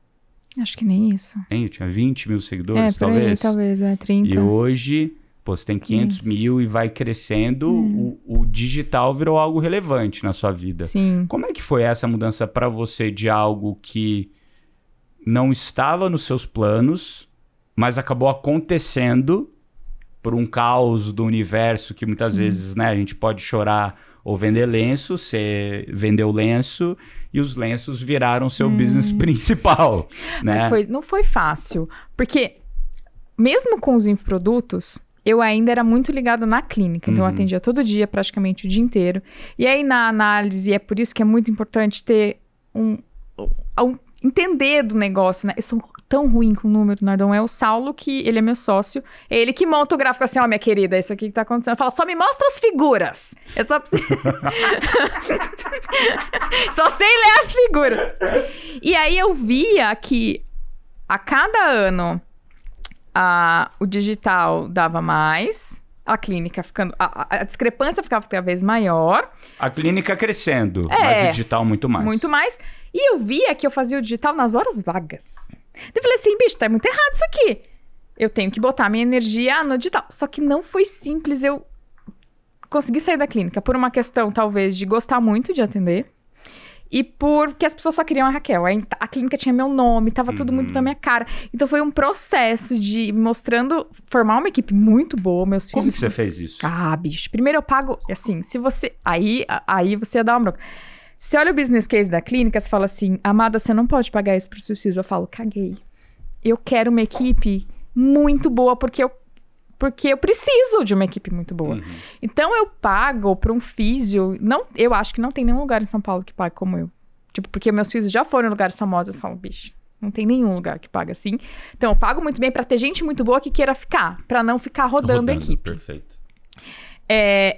Acho que nem isso. Eu tinha 20 mil seguidores, talvez. Talvez, 30. E hoje, você tem 500 mil e vai crescendo, o digital virou algo relevante na sua vida. Sim. Como é que foi essa mudança para você de algo que não estava nos seus planos, mas acabou acontecendo por um caos do universo que muitas vezes, né, a gente pode chorar ou vender lenço, você vendeu lenço e os lenços viraram seu business principal, né? Mas não foi fácil, porque mesmo com os infoprodutos, eu ainda era muito ligada na clínica, então eu atendia todo dia, praticamente o dia inteiro. E aí na análise, é por isso que é muito importante ter entender do negócio, né? Eu sou tão ruim com o número, Nardon. É o Saulo, que ele é meu sócio. É ele que monta o gráfico assim, minha querida, isso aqui que tá acontecendo. Fala, só me mostra as figuras. Eu só preciso... só sei ler as figuras. E aí eu via que a cada ano o digital dava mais, a clínica ficando... A discrepância ficava cada vez maior. A clínica crescendo, mas o digital muito mais. Muito mais. E eu via que eu fazia o digital nas horas vagas. Eu falei assim, bicho, tá muito errado isso aqui. Eu tenho que botar minha energia no digital. Só que não foi simples eu conseguir sair da clínica. Por uma questão, talvez, de gostar muito de atender. E porque as pessoas só queriam a Raquel. A clínica tinha meu nome, tava tudo muito na minha cara. Então foi um processo de formar uma equipe muito boa. Meus filhos... Como que você fez isso? Bicho, primeiro eu pago, assim, se você... Aí você ia dar uma bronca. Você olha o business case da clínica, você fala assim, amada, você não pode pagar isso pro seu filho. Eu falo, caguei. Eu quero uma equipe muito boa, porque eu preciso de uma equipe muito boa. Então, eu pago para um físio... Eu acho que não tem nenhum lugar em São Paulo que pague como eu. Tipo, porque meus físios já foram em lugares famosos. Eu falo, bicho, não tem nenhum lugar que paga assim. Então, eu pago muito bem para ter gente muito boa que queira ficar. Para não ficar rodando a equipe. Perfeito.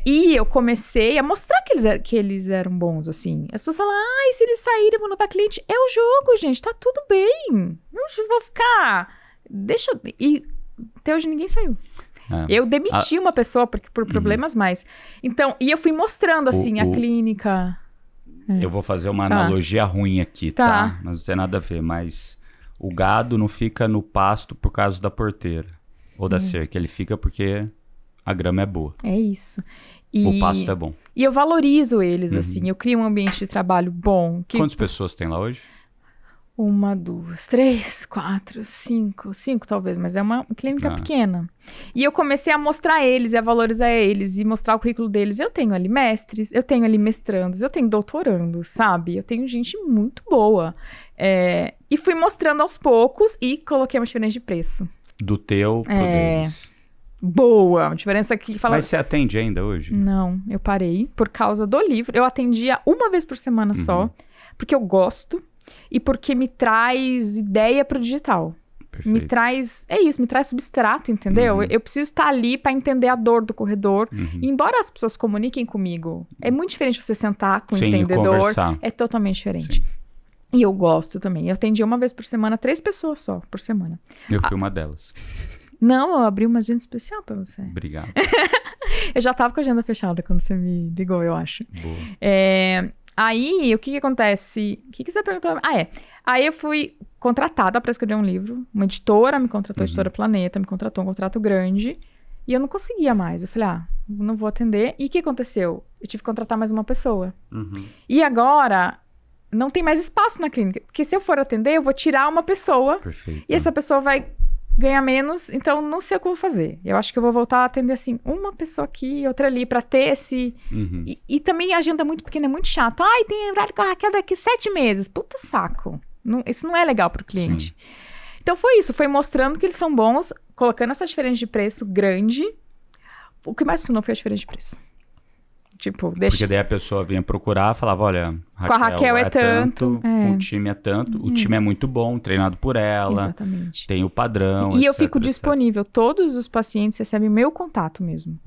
E eu comecei a mostrar que eles eram bons, assim. As pessoas falam, se eles saírem, vão para cliente. É o jogo, gente, tá tudo bem. Eu vou ficar... E até hoje ninguém saiu. Eu demiti uma pessoa por problemas mais. Então, e eu fui mostrando, assim, a clínica. Eu vou fazer uma analogia ruim aqui, tá? Mas não tem nada a ver, mas o gado não fica no pasto por causa da porteira ou da cerca, ele fica porque a grama é boa. É isso. O pasto é bom. E eu valorizo eles, assim, eu crio um ambiente de trabalho bom. Quantas pessoas tem lá hoje? 1, 2, 3, 4, 5 talvez, mas é uma clínica pequena. E eu comecei a mostrar eles e a valorizar eles e mostrar o currículo deles. Eu tenho ali mestres, eu tenho ali mestrandos, eu tenho doutorandos, sabe? Eu tenho gente muito boa. E fui mostrando aos poucos e coloquei uma diferença de preço. Do teu pro deles. Boa, uma diferença que fala... Mas você atende ainda hoje? Não, eu parei por causa do livro. Eu atendia uma vez por semana só, porque eu gosto. E porque me traz ideia pro digital. Perfeito. Me traz substrato, entendeu? Eu preciso estar ali para entender a dor do corredor. E embora as pessoas comuniquem comigo, é muito diferente você sentar com o empreendedor. Conversar. É totalmente diferente. Sim. E eu gosto também. Eu atendia uma vez por semana, 3 pessoas só, por semana. Eu fui uma delas. Não, eu abri uma agenda especial para você. Obrigado. Eu já tava com a agenda fechada quando você me ligou, eu acho. Boa. Aí, o que acontece? O que você perguntou? Aí eu fui contratada para escrever um livro. Uma editora me contratou, a Editora Planeta, me contratou um contrato grande. E eu não conseguia mais. Eu falei, não vou atender. E o que aconteceu? Eu tive que contratar mais uma pessoa. E agora, não tem mais espaço na clínica. Porque se eu for atender, eu vou tirar uma pessoa. Perfeito. E essa pessoa vai ganhar menos, então não sei o que eu vou fazer. Eu acho que eu vou voltar a atender, assim, uma pessoa aqui e outra ali, pra ter esse... E também a agenda muito pequena é muito chato. Tem horário com a Raquel daqui 7 meses. Puta saco. Isso não é legal pro cliente. Sim. Então foi isso, foi mostrando que eles são bons, colocando essa diferença de preço grande. O que mais funcionou foi a diferença de preço. Tipo, Porque daí a pessoa vinha procurar, falava, olha, com a Raquel é tanto, o time é tanto, o time é muito bom, treinado por ela. Exatamente. Tem o padrão, e eu fico disponível, todos os pacientes recebem meu contato mesmo.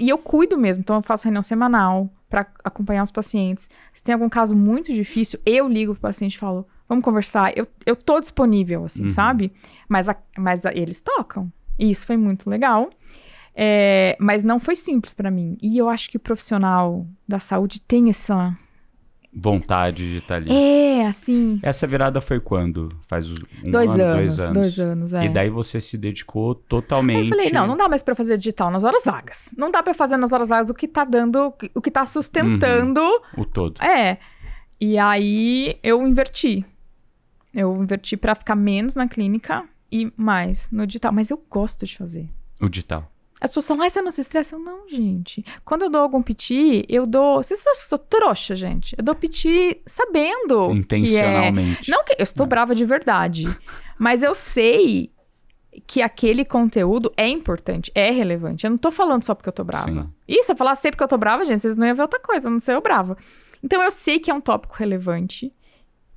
E eu cuido mesmo, então eu faço reunião semanal para acompanhar os pacientes. Se tem algum caso muito difícil, eu ligo pro paciente e falo, vamos conversar, eu tô disponível, assim, sabe? Mas eles tocam, e isso foi muito legal. Mas não foi simples pra mim. E eu acho que o profissional da saúde tem essa... vontade de estar ali. Assim... Essa virada foi quando? Faz 2 anos. 2 anos, E daí você se dedicou totalmente... Eu falei, não dá mais pra fazer digital nas horas vagas. Não dá pra fazer nas horas vagas o que tá dando... O que tá sustentando... O todo. E aí eu inverti. Eu inverti pra ficar menos na clínica e mais no digital. Mas eu gosto de fazer. O digital. As pessoas falam, você não se estressa? Não, gente. Quando eu dou algum piti, eu dou... Vocês acham que eu sou trouxa, gente? Eu dou piti sabendo intencionalmente. Que não que eu estou brava de verdade. Mas eu sei que aquele conteúdo é importante, é relevante. Eu não tô falando só porque eu tô brava. Sim. E se eu falasse sempre que eu tô brava, gente, vocês não iam ver outra coisa, a não ser eu brava. Então eu sei que é um tópico relevante,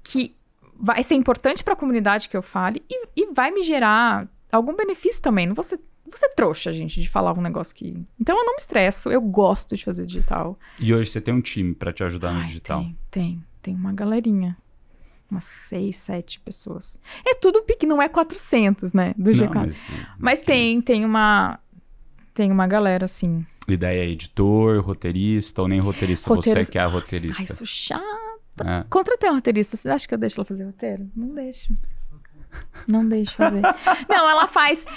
que vai ser importante para a comunidade que eu fale e vai me gerar algum benefício também. Não vou ser trouxa, gente, de falar um negócio que... Então eu não me estresso, eu gosto de fazer digital. E hoje você tem um time para te ajudar no digital? Tem uma galerinha. Umas 6, 7 pessoas. É tudo pequeno, não é 400, né? Do G4. Mas tem uma galera, assim. E daí é editor, roteirista, ou nem roteirista, você que é a roteirista? Ai, sou chata. Contratei uma roteirista, você acha que eu deixo ela fazer roteiro? Não deixo. Não deixo fazer. Não, ela faz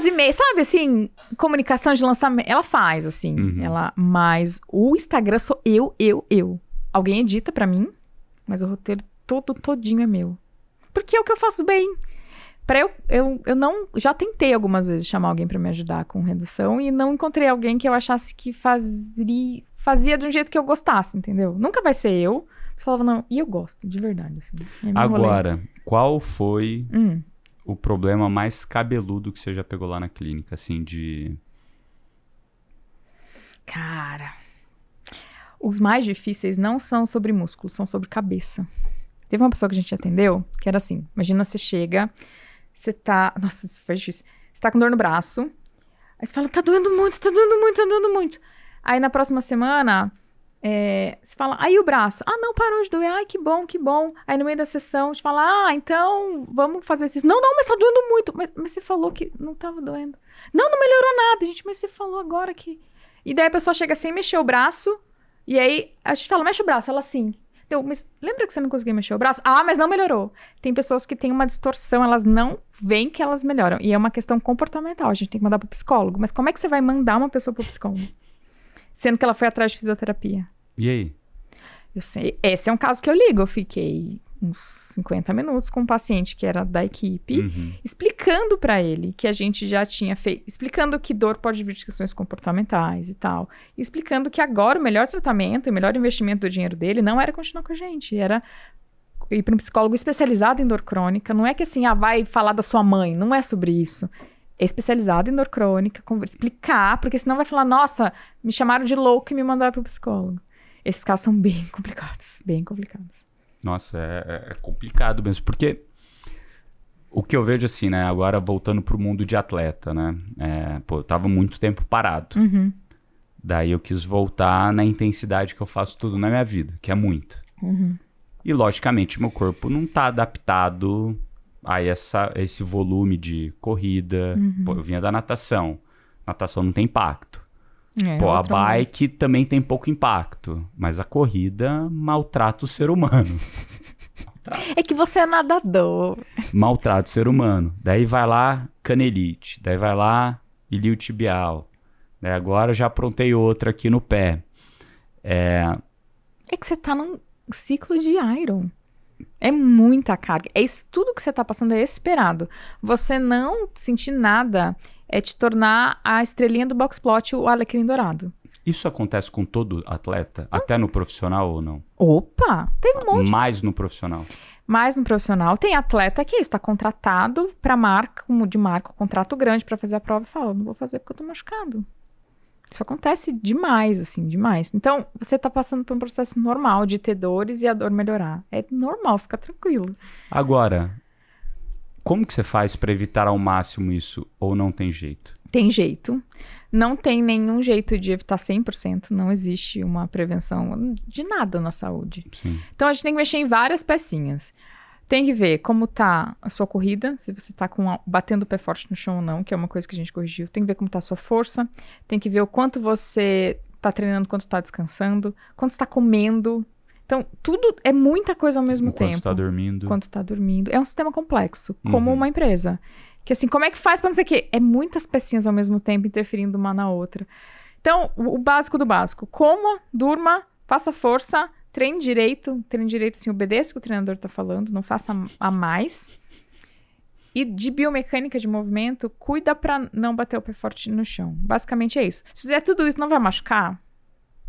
e-mail, sabe assim, comunicação de lançamento, ela faz, assim, mas o Instagram sou eu. Alguém edita pra mim, mas o roteiro todinho é meu. Porque é o que eu faço bem. Eu não, já tentei algumas vezes chamar alguém pra me ajudar com redação e não encontrei alguém que eu achasse que fazia de um jeito que eu gostasse, entendeu? Nunca vai ser eu. Você falava, não, e eu gosto, de verdade. Assim, agora, qual foi o problema mais cabeludo que você já pegou lá na clínica, assim, de... Cara, os mais difíceis não são sobre músculo, são sobre cabeça. Teve uma pessoa que a gente atendeu, que era assim, imagina você chega, você tá... Nossa, isso foi difícil. Você tá com dor no braço, aí você fala, tá doendo muito. Aí na próxima semana... Você fala, aí o braço. Ah, não, parou de doer. Ai, que bom, que bom. Aí no meio da sessão, você fala, então, vamos fazer isso. Não, mas tá doendo muito. Mas você falou que não tava doendo. Não melhorou nada, gente. Mas você falou agora que... E daí a pessoa chega sem mexer o braço. E aí a gente fala, mexe o braço. Ela assim. Mas lembra que você não conseguia mexer o braço? Ah, mas não melhorou. Tem pessoas que têm uma distorção, elas não veem que elas melhoram. E é uma questão comportamental. A gente tem que mandar pro psicólogo. Mas como é que você vai mandar uma pessoa pro psicólogo? Sendo que ela foi atrás de fisioterapia. E aí? Eu sei. Esse é um caso que eu ligo. Eu fiquei uns 50 minutos com um paciente que era da equipe, explicando pra ele que a gente já tinha feito, explicando que dor pode vir de questões comportamentais e tal, e explicando que agora o melhor tratamento e o melhor investimento do dinheiro dele não era continuar com a gente, era ir para um psicólogo especializado em dor crônica. Não é que assim, vai falar da sua mãe, não é sobre isso. É especializado em dor crônica, explicar, porque senão vai falar, nossa, me chamaram de louco e me mandaram pro psicólogo. Esses casos são bem complicados, bem complicados. Nossa, é complicado mesmo, porque o que eu vejo assim, né, agora voltando pro mundo de atleta, né, eu tava muito tempo parado, daí eu quis voltar na intensidade que eu faço tudo na minha vida, que é muito, e logicamente meu corpo não tá adaptado a esse volume de corrida. Pô, eu vinha da natação não tem impacto. A bike também tem pouco impacto, mas a corrida maltrata o ser humano. É que você é nadador. Maltrata o ser humano. Daí vai lá, canelite. Daí vai lá, iliotibial. Daí agora já aprontei outra aqui no pé. É que você tá num ciclo de Iron. É muita carga. Tudo que você tá passando é esperado. Você não sentir nada é te tornar a estrelinha do box plot, o alecrim dourado. Isso acontece com todo atleta? Até no profissional ou não? Opa! Tem um monte. Mais no profissional? Mais no profissional. Tem atleta que está contratado para marca, contrato grande para fazer a prova e fala, não vou fazer porque eu tô machucado. Isso acontece demais, assim, demais. Então, você tá passando por um processo normal de ter dores e a dor melhorar. É normal, fica tranquilo. Agora, como que você faz para evitar ao máximo isso ou não tem jeito? Tem jeito. Não tem nenhum jeito de evitar 100%. Não existe uma prevenção de nada na saúde. Sim. Então, a gente tem que mexer em várias pecinhas. Tem que ver como tá a sua corrida, se você tá batendo o pé forte no chão ou não, que é uma coisa que a gente corrigiu. Tem que ver como tá a sua força. Tem que ver o quanto você tá treinando, quanto tá descansando, quanto está comendo. Então, tudo é muita coisa ao mesmo tempo. Quanto tá dormindo. Quanto tá dormindo. É um sistema complexo, como uma empresa. Que assim, como é que faz pra não sei o quê? É muitas pecinhas ao mesmo tempo interferindo uma na outra. Então, o básico do básico. Coma, durma, faça força, treine direito, assim, obedeça o que o treinador tá falando, não faça a mais. E de biomecânica de movimento, cuida pra não bater o pé forte no chão. Basicamente é isso. Se fizer tudo isso, não vai machucar?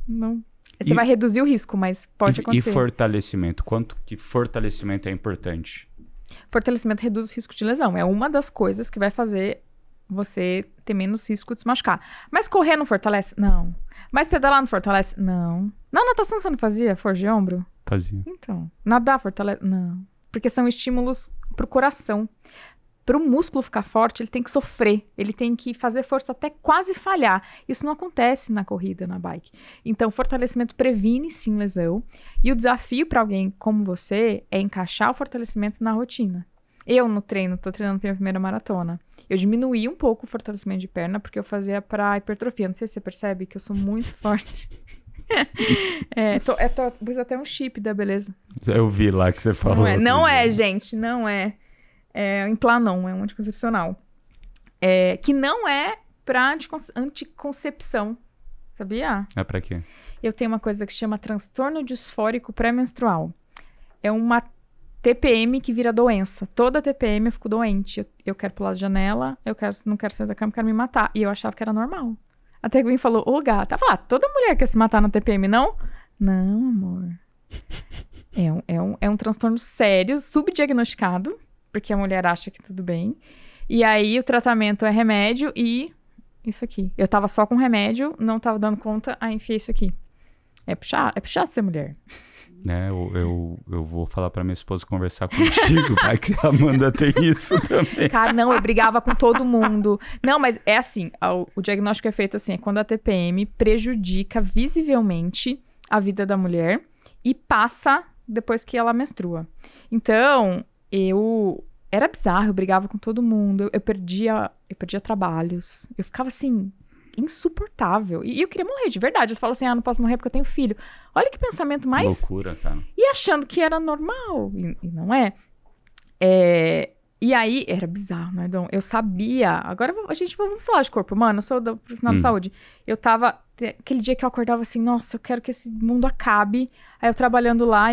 Não. Você vai reduzir o risco, mas pode acontecer. E fortalecimento? Quanto que fortalecimento é importante? Fortalecimento reduz o risco de lesão. É uma das coisas que vai fazer você ter menos risco de se machucar. Mas correr não fortalece? Não. Mas pedalar não fortalece? Não. Na natação você não fazia força de ombro? Fazia. Então, nadar fortalece? Não. Porque são estímulos pro coração. Para o músculo ficar forte, ele tem que sofrer. Ele tem que fazer força até quase falhar. Isso não acontece na corrida, na bike. Então, fortalecimento previne, sim, lesão. E o desafio para alguém como você é encaixar o fortalecimento na rotina. Eu, no treino, tô treinando pra minha primeira maratona. Eu diminuí um pouco o fortalecimento de perna, porque eu fazia pra hipertrofia. Não sei se você percebe que eu sou muito forte. Pus até um chip da beleza. Eu vi lá que você falou. Não é, gente, não é. É Implanon, é um anticoncepcional. Que não é pra anticoncepção. Sabia? É pra quê? Eu tenho uma coisa que se chama transtorno disfórico pré-menstrual. É uma TPM que vira doença. Toda TPM eu fico doente. Eu quero pular da janela, não quero sair da cama, quero me matar. E eu achava que era normal. Até que alguém falou, ô gata, toda mulher quer se matar na TPM, não? Não, amor. É um transtorno sério, subdiagnosticado, porque a mulher acha que tudo bem. E aí o tratamento é remédio e isso aqui. Eu tava só com remédio, não tava dando conta, aí enfiei isso aqui. É puxar ser mulher. Eu vou falar pra minha esposa conversar contigo, vai que a Amanda tem isso também. Cara, não, eu brigava com todo mundo. Não, mas é assim, o diagnóstico é feito assim, é quando a TPM prejudica visivelmente a vida da mulher e passa depois que ela menstrua. Então, era bizarro, eu brigava com todo mundo, eu perdia trabalhos, eu ficava assim, insuportável. E eu queria morrer, de verdade. Eu falo assim, não posso morrer porque eu tenho filho. Olha que pensamento mais... Que loucura, cara. E achando que era normal, e não é. E aí, era bizarro, né, Dom? Eu sabia... Agora, vamos falar de corpo humano, eu sou da profissional de saúde. Eu tava... Aquele dia que eu acordava assim, nossa, eu quero que esse mundo acabe. Aí eu trabalhando lá,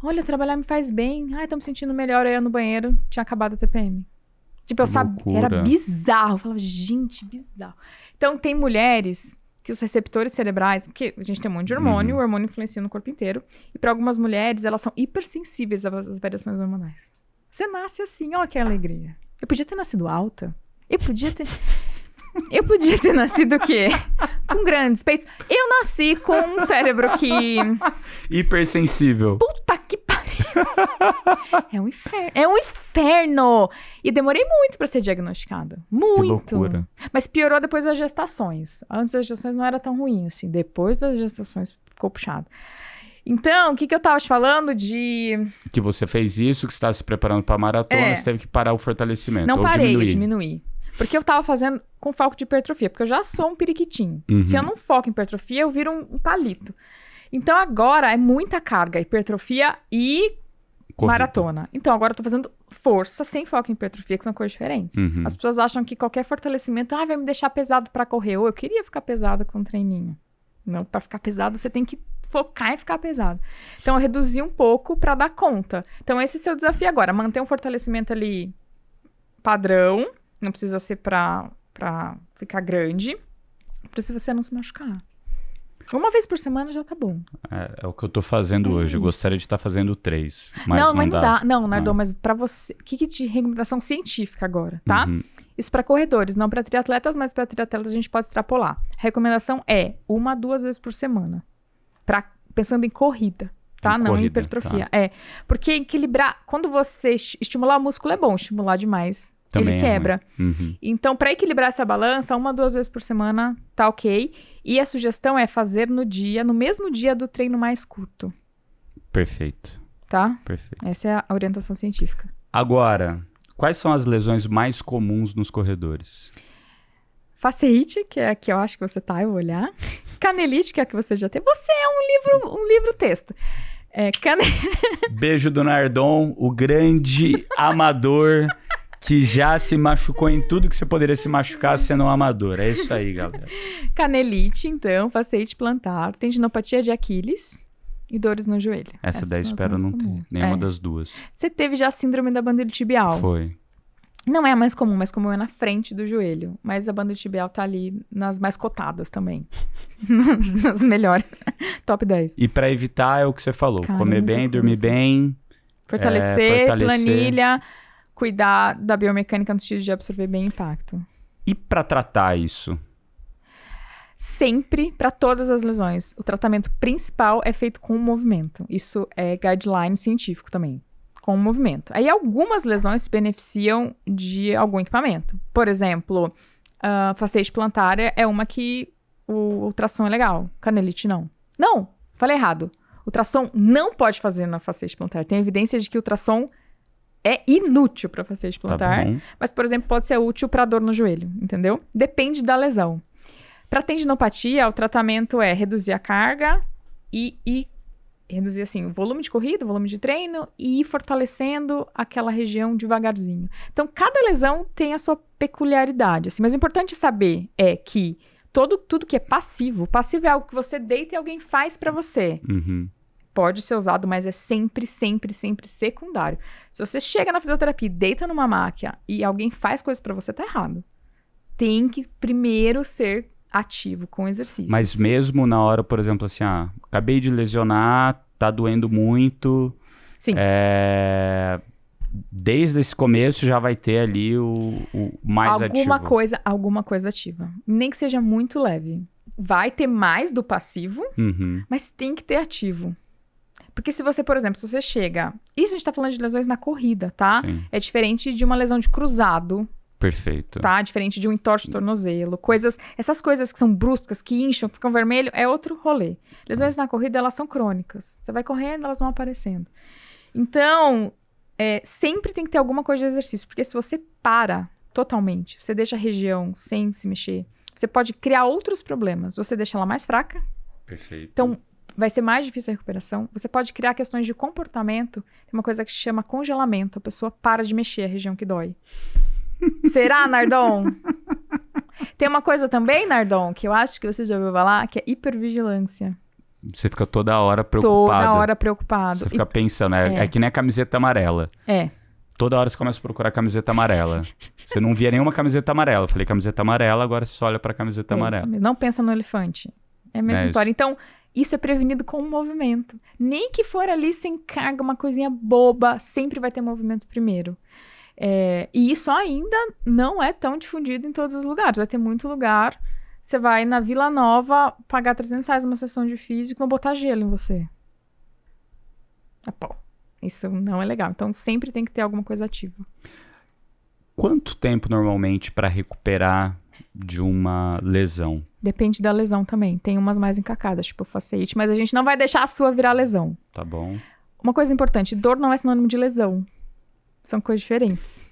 olha, trabalhar me faz bem. Ai, tô me sentindo melhor. Aí eu no banheiro, tinha acabado a TPM. Tipo, eu sabia, era bizarro. Eu falava, gente, bizarro. Então, tem mulheres que os receptores cerebrais... Porque a gente tem um monte de hormônio, o hormônio influencia no corpo inteiro. E para algumas mulheres, elas são hipersensíveis às variações hormonais. Você nasce assim, ó, que alegria. Eu podia ter nascido alta. Eu podia ter nascido o quê? Com grandes peitos. Eu nasci com um cérebro que... Hipersensível. Puta que pariu. É um inferno. É um inferno. E demorei muito pra ser diagnosticada. Muito. Que loucura. Mas piorou depois das gestações. Antes das gestações não era tão ruim, assim. Depois das gestações ficou puxado. Então, o que eu tava te falando de... Que você fez isso, que você estava se preparando pra maratona, você teve que parar o fortalecimento. Não parei, eu diminuí. Porque eu tava fazendo com foco de hipertrofia, porque eu já sou um periquitinho. Se eu não foco em hipertrofia, eu viro um palito. Então agora é muita carga, hipertrofia e maratona. Então agora eu tô fazendo força sem foco em hipertrofia, que são coisas diferentes. As pessoas acham que qualquer fortalecimento, vai me deixar pesado pra correr. Ou eu queria ficar pesado com um treininho. Não, pra ficar pesado você tem que focar em ficar pesado. Então eu reduzi um pouco pra dar conta. Então esse é o seu desafio agora, manter um fortalecimento ali padrão. Não precisa ser pra ficar grande. Pra se você não se machucar. Uma vez por semana já tá bom. É o que eu tô fazendo hoje. Eu gostaria de estar fazendo 3. Mas não dá. Não, Nardon, mas pra você... O que de recomendação científica agora, tá? Isso pra corredores, não pra triatletas, mas pra triatletas a gente pode extrapolar. A recomendação é 1 a 2 vezes por semana. Pensando em corrida, tá? Não em hipertrofia. Tá. Porque equilibrar... Quando você estimular o músculo é bom. Estimular demais... Também ele quebra. Então, para equilibrar essa balança, 1 a 2 vezes por semana tá ok. E a sugestão é fazer no mesmo dia do treino mais curto. Perfeito. Tá? Perfeito. Essa é a orientação científica. Agora, quais são as lesões mais comuns nos corredores? Fasciite, que é a que eu acho que você tá, eu vou olhar. Canelite, que é a que você já tem. Você é um livro-texto. Beijo do Nardon, o grande amador... que já se machucou em tudo que você poderia se machucar sendo um amador. É isso aí, galera. Canelite, então, fasciite plantar, tendinopatia de Aquiles e dores no joelho. Essa daí espero não ter, nenhuma das duas. Você teve já a síndrome da banda tibial? Foi. Não é a mais comum é na frente do joelho. Mas a banda tibial tá ali nas mais cotadas também. nas melhores. Top 10. E pra evitar é o que você falou. Comer bem, dormir bem. Fortalecer, planilha... Cuidar da biomecânica no sentido de absorver bem o impacto. E para tratar isso? Sempre, para todas as lesões, o tratamento principal é feito com o movimento. Isso é guideline científico também, com o movimento. Aí algumas lesões se beneficiam de algum equipamento. Por exemplo, fasciite plantar é uma que o ultrassom é legal, canelite não. Não, falei errado. O ultrassom não pode fazer na fasciite plantar. Tem evidência de que o ultrassom é inútil para fasciite plantar, mas, por exemplo, pode ser útil para dor no joelho, entendeu? Depende da lesão. Para tendinopatia, o tratamento é reduzir a carga e reduzir, assim, o volume de corrida, o volume de treino e ir fortalecendo aquela região devagarzinho. Então, cada lesão tem a sua peculiaridade, assim, mas o importante saber é que tudo que é passivo é algo que você deita e alguém faz para você. Pode ser usado, mas é sempre secundário. Se você chega na fisioterapia, deita numa máquina e alguém faz coisa pra você, tá errado. Tem que primeiro ser ativo com exercícios. Mas mesmo na hora, por exemplo, assim, acabei de lesionar, tá doendo muito. Sim. Desde esse começo já vai ter ali o mais ativo. Alguma coisa ativa. Nem que seja muito leve. Vai ter mais do passivo, mas tem que ter ativo. Porque se você, por exemplo, se você chega... Isso a gente tá falando de lesões na corrida, tá? Sim. É diferente de uma lesão de cruzado, Perfeito. Tá? Diferente de um entorse de tornozelo. Essas coisas que são bruscas, que incham, que ficam vermelho, é outro rolê. Lesões na corrida, elas são crônicas. Você vai correndo, elas vão aparecendo. Então, sempre tem que ter alguma coisa de exercício. Porque se você para totalmente, você deixa a região sem se mexer, você pode criar outros problemas. Você deixa ela mais fraca. Perfeito. Então, vai ser mais difícil a recuperação. Você pode criar questões de comportamento. Tem uma coisa que se chama congelamento. A pessoa para de mexer a região que dói. Será, Nardon? Tem uma coisa também, Nardon, que eu acho que você já ouviu falar, que é hipervigilância. Você fica toda hora preocupado. Toda hora preocupado. Você fica pensando, é que nem a camiseta amarela. Toda hora você começa a procurar camiseta amarela. Você não via nenhuma camiseta amarela. Eu falei camiseta amarela, agora você só olha pra camiseta amarela. Não pensa no elefante. É a mesma história. Então, isso é prevenido com o movimento. Nem que for ali sem carga, uma coisinha boba, sempre vai ter movimento primeiro. E isso ainda não é tão difundido em todos os lugares. Vai ter muito lugar. Você vai na Vila Nova pagar R$300 uma sessão de físico e vão botar gelo em você. Pô, isso não é legal. Então sempre tem que ter alguma coisa ativa. Quanto tempo normalmente para recuperar de uma lesão? Depende da lesão também. Tem umas mais encacadas, tipo fasciite, mas a gente não vai deixar a sua virar lesão. Tá bom. Uma coisa importante, dor não é sinônimo de lesão. São coisas diferentes.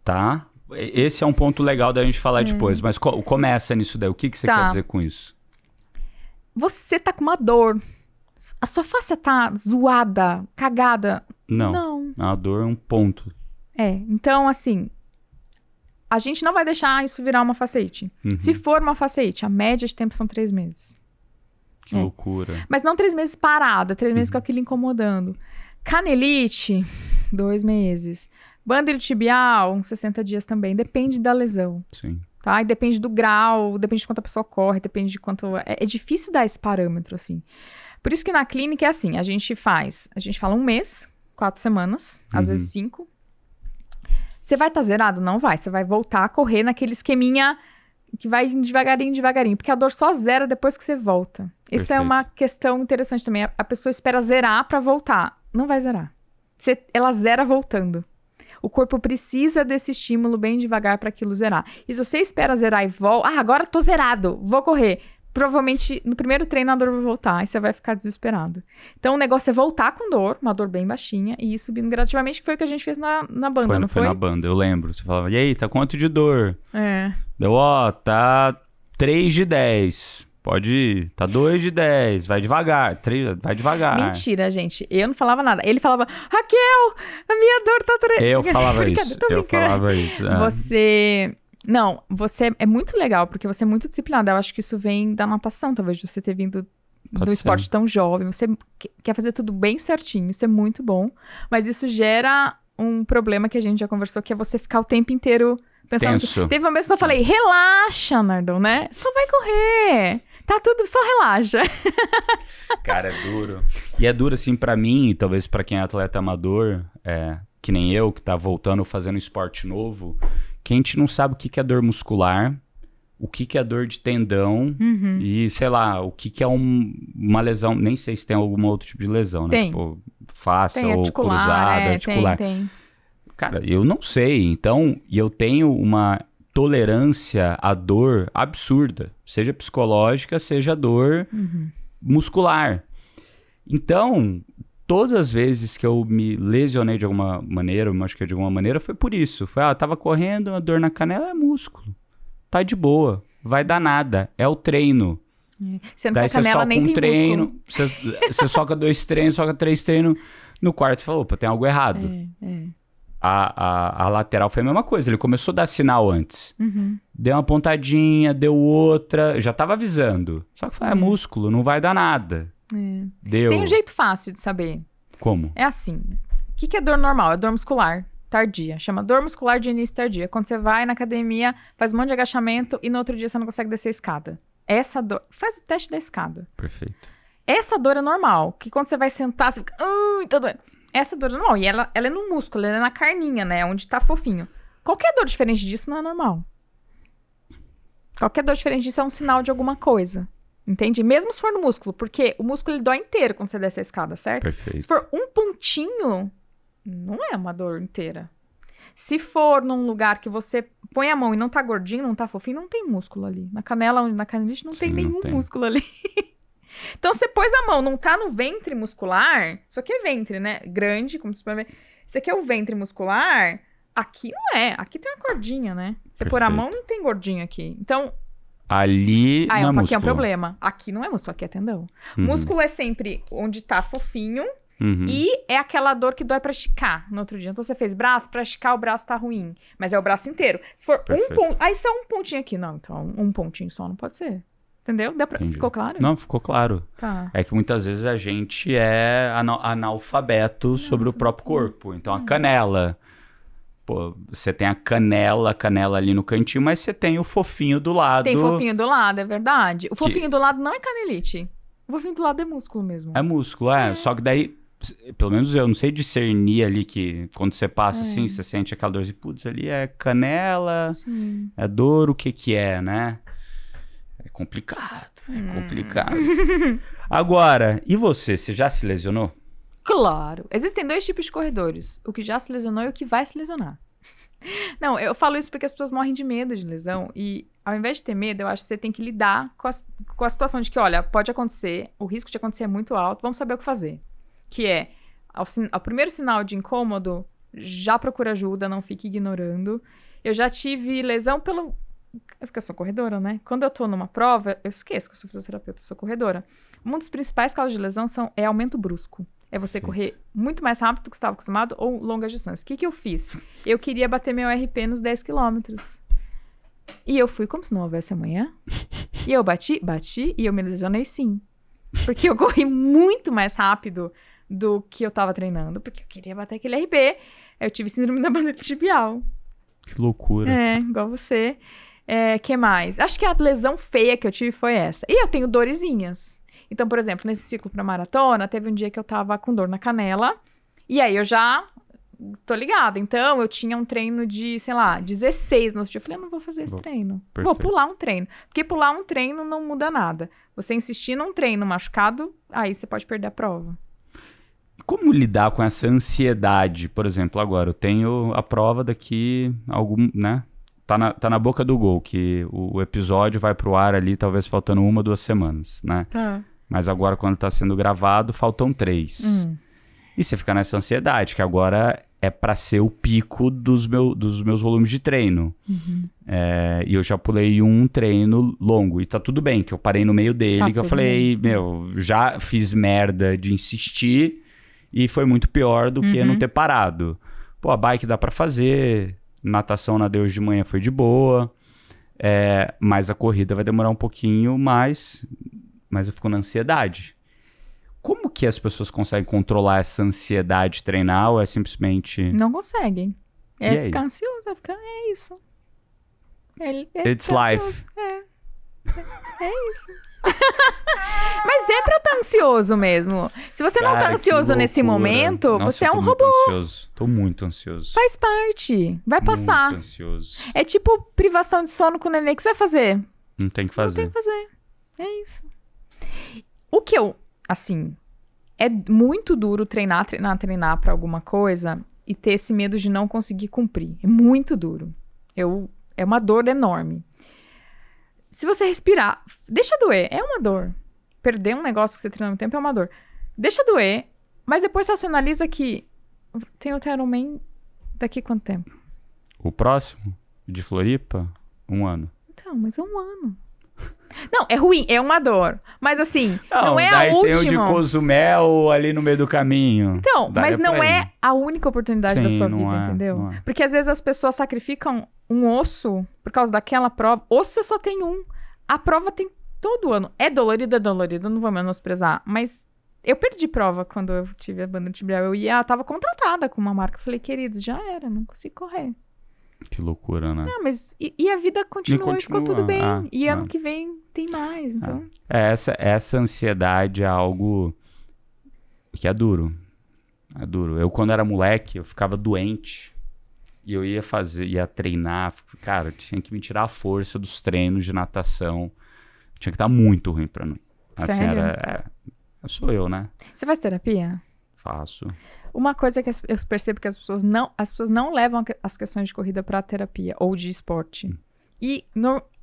Tá. Esse é um ponto legal da gente falar depois. Mas começa nisso daí. O que você quer dizer com isso? Você tá com uma dor. A sua face tá zoada, cagada. Não. A dor é um ponto. Então, assim, a gente não vai deixar isso virar uma fasciite. Se for uma fasciite, a média de tempo são 3 meses. Que loucura. Mas não 3 meses parado, 3 meses com aquilo incomodando. Canelite, 2 meses. Bândilo tibial, uns 60 dias também. Depende da lesão. Sim. Tá? E depende do grau, depende de quanto a pessoa corre, depende de quanto... É difícil dar esse parâmetro, assim. Por isso que na clínica é assim, a gente fala 1 mês, 4 semanas, às vezes 5. Você vai estar zerado? Não vai. Você vai voltar a correr naquele esqueminha que vai devagarinho, devagarinho. Porque a dor só zera depois que você volta. Isso é uma questão interessante também. A pessoa espera zerar pra voltar. Não vai zerar. Ela zera voltando. O corpo precisa desse estímulo bem devagar para aquilo zerar. E se você espera zerar e volta... agora tô zerado, vou correr. Provavelmente, no primeiro treino, a dor vai voltar e você vai ficar desesperado. Então, o negócio é voltar com dor, uma dor bem baixinha, e ir subindo gradativamente, que foi o que a gente fez na banda, não foi? Foi na banda, eu lembro. Você falava, e aí, tá quanto de dor? Deu, tá 3 de 10. Pode ir, tá 2 de 10, vai devagar, 3, vai devagar. Mentira, gente, eu não falava nada. Ele falava, Raquel, a minha dor tá... Eu falava isso. Você é muito legal, porque você é muito disciplinado. Eu acho que isso vem da natação, talvez, de você ter vindo do esporte tão jovem. Você quer fazer tudo bem certinho, isso é muito bom. Mas isso gera um problema que a gente já conversou, que é você ficar o tempo inteiro pensando... Tenso. Teve uma vez que eu falei, relaxa, Nardon, né? Só vai correr. Tá tudo, só relaxa. Cara, é duro. E é duro, assim, pra mim, talvez pra quem é atleta amador, que nem eu, que tá voltando fazendo esporte novo, que a gente não sabe o que é dor muscular, o que é dor de tendão e, sei lá, o que é uma lesão. Nem sei se tem algum outro tipo de lesão, né? Tem. Tipo, face tem ou articular, cruzada, articular. Tem. Cara, eu não sei. Então, e eu tenho uma tolerância à dor absurda, seja psicológica, seja dor muscular. Então, todas as vezes que eu me lesionei de alguma maneira, eu machuquei de alguma maneira, foi por isso. Foi, tava correndo, a dor na canela é músculo. Tá de boa, vai dar nada, é o treino. Sendo Daí que a canela nem tem treino, músculo. você soca 2 treinos, soca 3 treinos, no quarto você falou, opa, tem algo errado. A lateral foi a mesma coisa, ele começou a dar sinal antes. Deu uma pontadinha, deu outra, já tava avisando. Só que foi, é músculo, não vai dar nada. Deu. Tem um jeito fácil de saber. Como? É assim, o que é dor normal? É dor muscular tardia. Chama dor muscular de início tardia. Quando você vai na academia, faz um monte de agachamento e no outro dia você não consegue descer a escada. Essa dor... Faz o teste da escada. Perfeito. Essa dor é normal. Que quando você vai sentar, você fica... tá doendo. Essa dor é normal. E ela é no músculo, ela é na carninha, né? Onde tá fofinho. Qualquer dor diferente disso não é normal. Qualquer dor diferente disso é um sinal de alguma coisa. Entende? Mesmo se for no músculo. Porque o músculo ele dói inteiro quando você desce a escada, certo? Perfeito. Se for um pontinho, não é uma dor inteira. Se for num lugar que você põe a mão e não tá gordinho, não tá fofinho, não tem músculo ali. Na canela, na canelite, não tem nenhum músculo ali. Então, você pôs a mão, não tá no ventre muscular. Isso aqui é ventre, né? Grande, como você pode ver. Isso aqui é o ventre muscular. Aqui não é. Aqui tem uma cordinha, né? Você pôr a mão, não tem gordinho aqui. Então... Ali não é músculo. Aqui é um problema. Aqui não é músculo, aqui é tendão. Músculo é sempre onde tá fofinho. E é aquela dor que dói pra esticar no outro dia. Então, você fez braço, pra esticar o braço tá ruim. Mas é o braço inteiro. Se for um ponto... Aí só um pontinho aqui. Não, então um pontinho só não pode ser. Entendeu? Ficou claro? Não, ficou claro. Tá. É que muitas vezes a gente é analfabeto sobre o próprio corpo. Então, a canela... Pô, você tem a canela ali no cantinho, mas você tem o fofinho do lado. Tem fofinho do lado, é verdade. O fofinho do lado não é canelite. O fofinho do lado é músculo mesmo. É músculo, Só que daí... Pelo menos eu não sei discernir ali que quando você passa assim, você sente aquela dorzinha, putz, ali é canela, é dor, o que é, né? É complicado. Agora, e você já se lesionou? Claro. Existem 2 tipos de corredores. O que já se lesionou e o que vai se lesionar. Não, eu falo isso porque as pessoas morrem de medo de lesão e ao invés de ter medo, eu acho que você tem que lidar com a situação de que, olha, pode acontecer, o risco de acontecer é muito alto, vamos saber o que fazer. Que é, ao primeiro sinal de incômodo, já procura ajuda, não fique ignorando. Eu já tive lesão é porque eu sou corredora, né? Quando eu tô numa prova, eu esqueço que eu sou fisioterapeuta, eu sou corredora. Uma das principais causas de lesão é aumento brusco. É você correr muito mais rápido do que você estava acostumado ou longas distâncias. O que eu fiz? Eu queria bater meu RP nos 10 quilômetros. E eu fui como se não houvesse amanhã. E eu bati, e eu me lesionei sim. Porque eu corri muito mais rápido do que eu tava treinando, porque eu queria bater aquele RP. Eu tive síndrome da bandeira tibial. Que loucura. Igual você. Que mais? Acho que a lesão feia que eu tive foi essa. E eu tenho dorezinhas. Então, por exemplo, nesse ciclo pra maratona, teve um dia que eu tava com dor na canela. E aí eu já tô ligada. Então, eu tinha um treino de, sei lá, 16 no outro dia. Eu falei, eu não vou fazer esse treino. Perfeito. Vou pular um treino. Porque pular um treino não muda nada. Você insistir num treino machucado, aí você pode perder a prova. Como lidar com essa ansiedade? Por exemplo, agora eu tenho a prova daqui, né? Tá na boca do gol, que o episódio vai pro ar ali, talvez faltando 1 ou 2 semanas, né? Mas agora, quando tá sendo gravado, faltam 3. E você fica nessa ansiedade, que agora é pra ser o pico dos meus volumes de treino. E eu já pulei um treino longo, e tá tudo bem, que eu parei no meio dele, que eu falei, já fiz merda de insistir, e foi muito pior do que não ter parado. Pô, a bike dá pra fazer, natação na Deus de manhã foi de boa, mas a corrida vai demorar um pouquinho mais, mas eu fico na ansiedade. Como que as pessoas conseguem controlar essa ansiedade de treinar ou é simplesmente... Não conseguem. Ficar ansioso, é isso. It's life. É isso. Mas é pra estar ansioso mesmo. Se você não tá ansioso nesse momento, você é um robô. Tô muito ansioso. Faz parte. Vai passar. Muito ansioso. É tipo privação de sono com o neném. O que você vai fazer? Não tem que fazer. Não tem que fazer. É isso. O que assim, é muito duro treinar pra alguma coisa e ter esse medo de não conseguir cumprir. É muito duro. É uma dor enorme. Se você respirar, deixa doer, é uma dor. Perder um negócio que você treina no tempo é uma dor. Deixa doer, mas depois você racionaliza que tem o Ironman daqui quanto tempo? O próximo? De Floripa? 1 ano. Então, mas é 1 ano. Não, é ruim, é uma dor. Mas assim, não é a última. Tem o de Cozumel ali no meio do caminho. Então, mas não é a única oportunidade da sua vida, entendeu? Porque às vezes as pessoas sacrificam um osso por causa daquela prova. Osso você só tem um. A prova tem todo ano. É dolorido, não vou menosprezar. Mas eu perdi prova quando eu tive a bandeira tibial. Eu tava contratada com uma marca. Eu falei, queridos, já era, não consigo correr. Que loucura, né? Mas e a vida continuou e ficou tudo bem. Ano que vem tem mais, então... Essa ansiedade é algo que é duro. É duro. Eu, quando era moleque, eu ficava doente. E eu ia treinar. Cara, eu tinha que me tirar a força dos treinos de natação. Tinha que estar muito ruim pra mim. Assim, sério? sou eu, né? Você faz terapia? Faço. Uma coisa que eu percebo que as pessoas não levam as questões de corrida pra terapia ou de esporte. E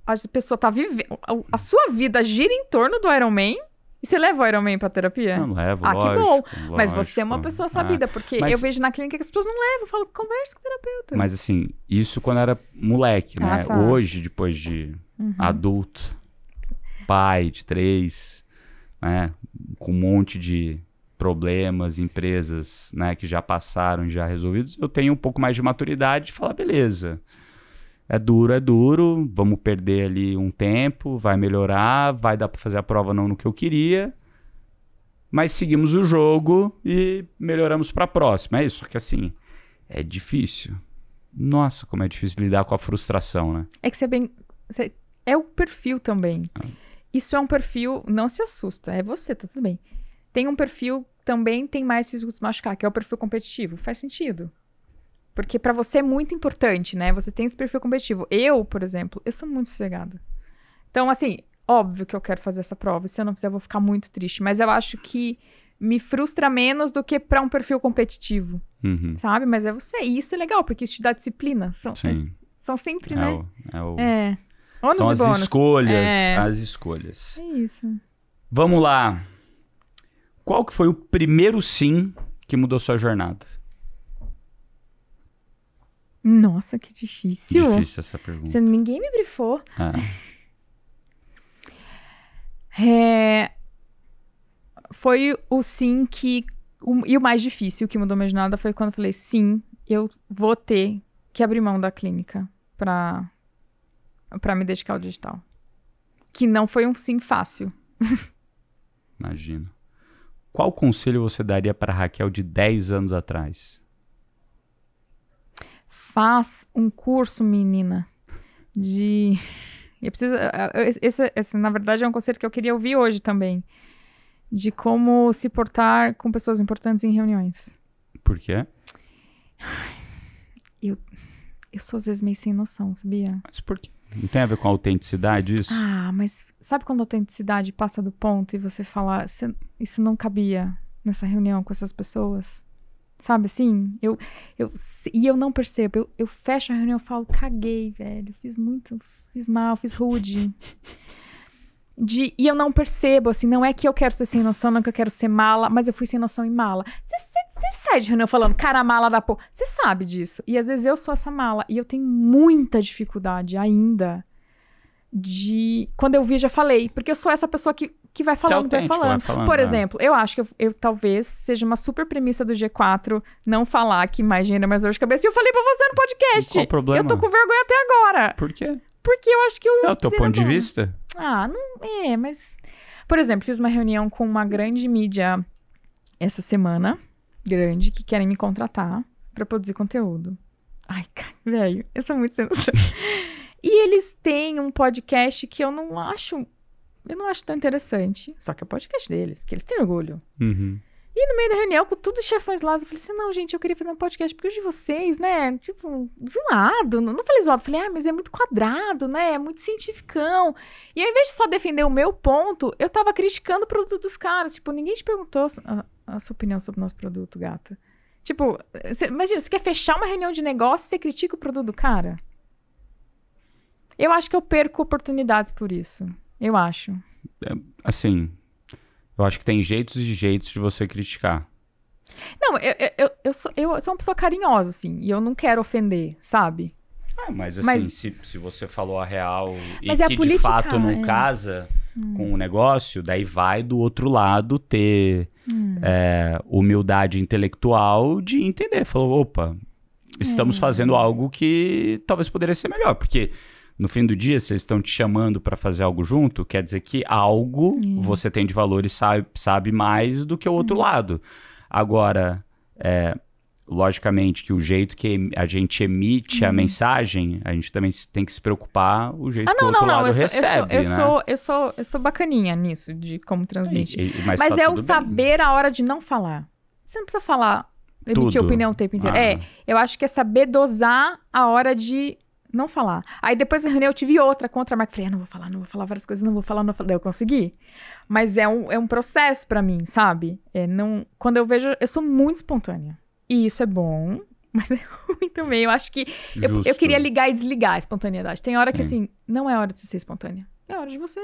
a pessoa tá vivendo... A sua vida gira em torno do Ironman. E você leva o Ironman pra terapia? Não levo, que bom. lógico. Mas você é uma pessoa sabida, porque eu vejo na clínica que as pessoas não levam. Eu falo, conversa com o terapeuta. Mas assim, isso quando era moleque, né? Tá. Hoje, depois de adulto, pai de 3, né? Com um monte de problemas, empresas, né? Que já passaram, já resolvidos, eu tenho um pouco mais de maturidade de falar, beleza. É duro, vamos perder ali um tempo, vai melhorar, vai dar para fazer a prova não no que eu queria, mas seguimos o jogo e melhoramos para a próxima. É isso, só que assim, é difícil. Nossa, como é difícil lidar com a frustração, né? É que é o perfil também. Isso é um perfil, não se assusta, é você, tá tudo bem. Tem um perfil, também tem mais risco de se machucar, que é o perfil competitivo. Faz sentido. Porque pra você é muito importante, né? Você tem esse perfil competitivo. Eu, por exemplo, eu sou muito sossegada. Então, assim, óbvio que eu quero fazer essa prova. Se eu não fizer, eu vou ficar muito triste. Mas eu acho que me frustra menos do que pra um perfil competitivo. Sabe? Mas é você. E isso é legal, porque isso te dá disciplina. São sempre, né? Ônus são e as bônus. escolhas. As escolhas. É isso. Vamos lá. Qual que foi o primeiro sim que mudou sua jornada? Nossa, que difícil. Difícil essa pergunta. Ninguém me brifou. Foi o sim que... e o mais difícil que mudou minha jornada foi quando eu falei, sim, eu vou ter que abrir mão da clínica pra me dedicar ao digital. Que não foi um sim fácil. Imagino. Qual conselho você daria pra Raquel de 10 anos atrás? Faz um curso, menina, eu preciso... Esse, na verdade, é um conselho que eu queria ouvir hoje também. De como se portar com pessoas importantes em reuniões. Por quê? Eu sou, às vezes, meio sem noção, sabia? Mas por quê? Não tem a ver com a autenticidade isso? Mas sabe quando a autenticidade passa do ponto e você fala, isso não cabia nessa reunião com essas pessoas? Sabe assim? E eu não percebo. Eu fecho a reunião e falo, caguei, velho. Fiz mal, fiz rude. E eu não percebo, assim, não é que eu quero ser sem noção, não é que eu quero ser mala, mas eu fui sem noção e mala. Você sai de reunião falando, cara, mala da porra. Você sabe disso. E às vezes eu sou essa mala. E eu tenho muita dificuldade ainda quando eu vi, já falei. Porque eu sou essa pessoa que vai falando, vai falando. Por exemplo, eu acho que eu talvez seja uma super premissa do G4 não falar que mais dinheiro é mais dor de cabeça. E eu falei pra você no podcast. Qual o problema? Eu tô com vergonha até agora. Por quê? Porque eu acho que É o teu ponto de vista? Não é, mas... Por exemplo, fiz uma reunião com uma grande mídia essa semana. Grande, que querem me contratar pra produzir conteúdo. Ai, cara, velho, eu sou muito sem noção. E eles têm um podcast que eu não acho tão interessante. Só que é o podcast deles, que eles têm orgulho. E no meio da reunião, com todos os chefões lá, eu falei assim, não, gente, eu queria fazer um podcast porque os de vocês, né, tipo, zoado. Não falei zoado, falei, mas é muito quadrado, né, é muito cientificão. E ao invés de só defender o meu ponto, eu tava criticando o produto dos caras. Tipo, ninguém te perguntou a sua opinião sobre o nosso produto, gata. Tipo, imagina, você quer fechar uma reunião de negócio e você critica o produto do cara? Eu acho que eu perco oportunidades por isso. Eu acho. Assim... Eu acho que tem jeitos e jeitos de você criticar. Não, eu sou uma pessoa carinhosa, assim, e eu não quero ofender, sabe? Mas assim, se você falou a real e mas que de fato não casa com o negócio, daí vai do outro lado ter humildade intelectual de entender. Falou, opa, estamos fazendo algo que talvez poderia ser melhor, porque... No fim do dia, se eles estão te chamando para fazer algo junto, quer dizer que algo você tem de valor e sabe mais do que o outro lado. Agora, logicamente que o jeito que a gente emite a mensagem, a gente também tem que se preocupar o jeito que o outro lado recebe, eu sou bacaninha nisso, de como transmite. Mas tá é o saber a hora de não falar. Você não precisa falar, emitir opinião o tempo inteiro. Eu acho que é saber dosar a hora de não falar. Aí depois da reunião eu tive outra contra a marca. Falei, não vou falar várias coisas, não vou falar. Daí eu consegui. Mas é um processo pra mim, sabe? Quando eu vejo, eu sou muito espontânea. E isso é bom, mas é ruim também. Eu acho que eu queria ligar e desligar a espontaneidade. Tem hora que, assim, não é hora de você ser espontânea. É hora de você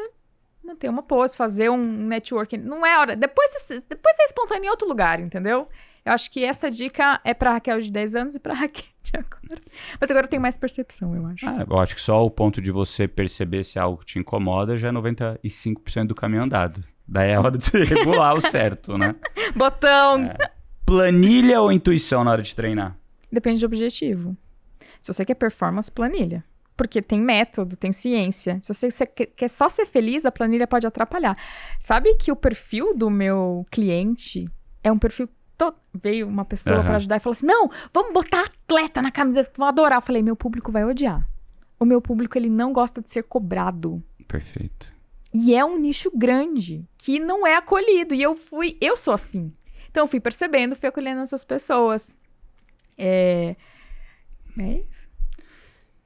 manter uma pose, fazer um networking. Não é hora. Depois você é espontâneo em outro lugar, entendeu? Eu acho que essa dica é pra Raquel de 10 anos e pra Raquel de agora. Mas agora eu tenho mais percepção, eu acho. Eu acho que só o ponto de você perceber se algo te incomoda já é 95% do caminho andado. Daí é hora de você regular o certo, né? Botão! Planilha ou intuição na hora de treinar? Depende do objetivo. Se você quer performance, planilha. Porque tem método, tem ciência. Se você quer só ser feliz, a planilha pode atrapalhar. Sabe que o perfil do meu cliente é um perfil... Veio uma pessoa pra ajudar e falou assim, não, vamos botar atleta na camiseta, vão adorar. Eu falei, meu público vai odiar. O meu público, ele não gosta de ser cobrado. Perfeito. E é um nicho grande, que não é acolhido. E eu sou assim. Então, eu fui percebendo, fui acolhendo essas pessoas. É isso.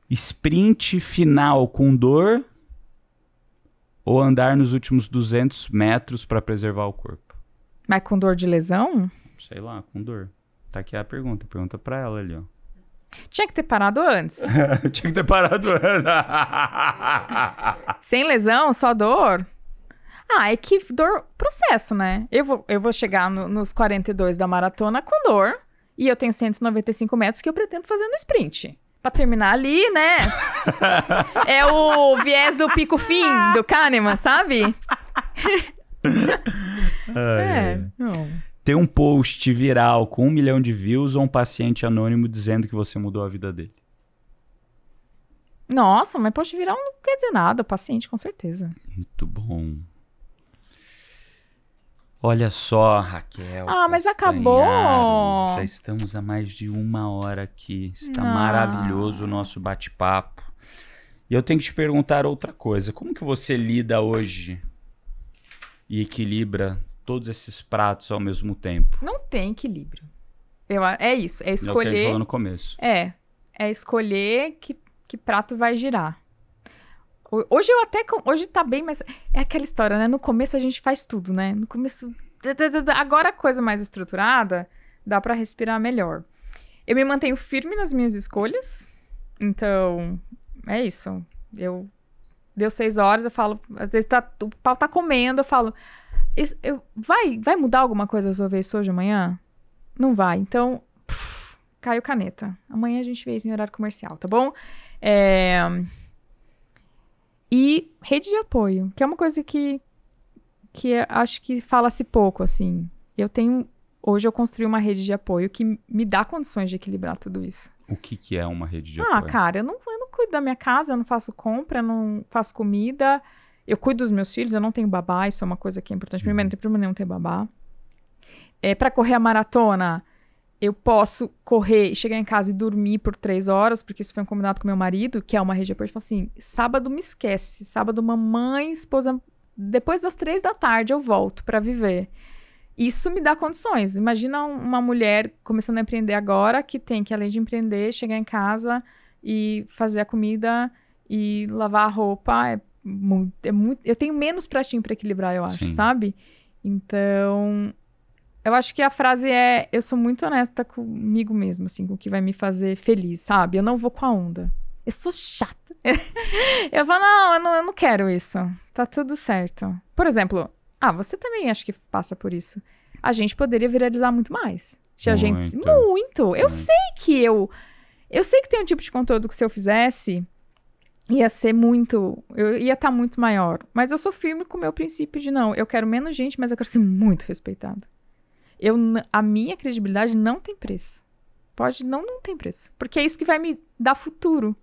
Sprint final com dor ou andar nos últimos 200 metros pra preservar o corpo? Mas com dor de lesão? Sei lá, com dor. Tá aqui a pergunta. Pergunta pra ela ali, ó. Tinha que ter parado antes. Tinha que ter parado antes. Sem lesão, só dor? É que dor, processo, né? Eu vou chegar nos 42 da maratona com dor. E eu tenho 195 metros que eu pretendo fazer no sprint. Pra terminar ali, né? É o viés do pico-fim do Kahneman, sabe? Não. Ter um post viral com 1 milhão de views ou um paciente anônimo dizendo que você mudou a vida dele? Nossa, mas post viral não quer dizer nada. Paciente, com certeza. Muito bom. Olha só, Raquel. Mas acabou. Já estamos há mais de 1 hora aqui. Está maravilhoso o nosso bate-papo. E eu tenho que te perguntar outra coisa. Como que você lida hoje e equilibra todos esses pratos ao mesmo tempo? Não tem equilíbrio. É isso, é escolher... É o que a gente falou no começo. É escolher que prato vai girar. Hoje hoje tá bem, mas é aquela história, né? No começo a gente faz tudo, né? No começo... Agora a coisa mais estruturada, dá pra respirar melhor. Eu me mantenho firme nas minhas escolhas. Então, é isso. Deu 6 horas, eu falo... Às vezes o pau tá comendo, eu falo... Vai mudar alguma coisa se eu ver isso hoje, amanhã? Não vai. Então, caiu caneta. Amanhã a gente vê isso em horário comercial, tá bom? E rede de apoio, que é uma coisa que acho que fala-se pouco, assim. Hoje eu construí uma rede de apoio que me dá condições de equilibrar tudo isso. O que é uma rede de apoio? Cara, eu não cuido da minha casa, eu não faço compra, eu não faço comida... Eu cuido dos meus filhos, eu não tenho babá, isso é uma coisa que é importante. Primeiro, não tem problema nenhum ter babá. Pra correr a maratona, eu posso correr e chegar em casa e dormir por 3 horas, porque isso foi um combinado com meu marido, que é uma rede de apoio. Ele falou assim, sábado me esquece. Sábado, mamãe, esposa... Depois das 3 da tarde eu volto pra viver. Isso me dá condições. Imagina uma mulher começando a empreender agora, que tem que, além de empreender, chegar em casa e fazer a comida e lavar a roupa. Eu tenho menos pratinho pra equilibrar, eu acho, sabe? Então, eu acho que a frase é, eu sou muito honesta comigo mesmo, assim, com o que vai me fazer feliz, sabe? Eu não vou com a onda. Eu sou chata. Eu falo, eu não quero isso. Tá tudo certo. Por exemplo, você também acho que passa por isso. A gente poderia viralizar muito mais. Muito. Eu sei que tem um tipo de conteúdo que se eu fizesse... Ia ser muito... Eu ia estar muito maior. Mas eu sou firme com o meu princípio de não. Eu quero menos gente, mas eu quero ser muito respeitada. A minha credibilidade não tem preço. Não tem preço. Porque é isso que vai me dar futuro.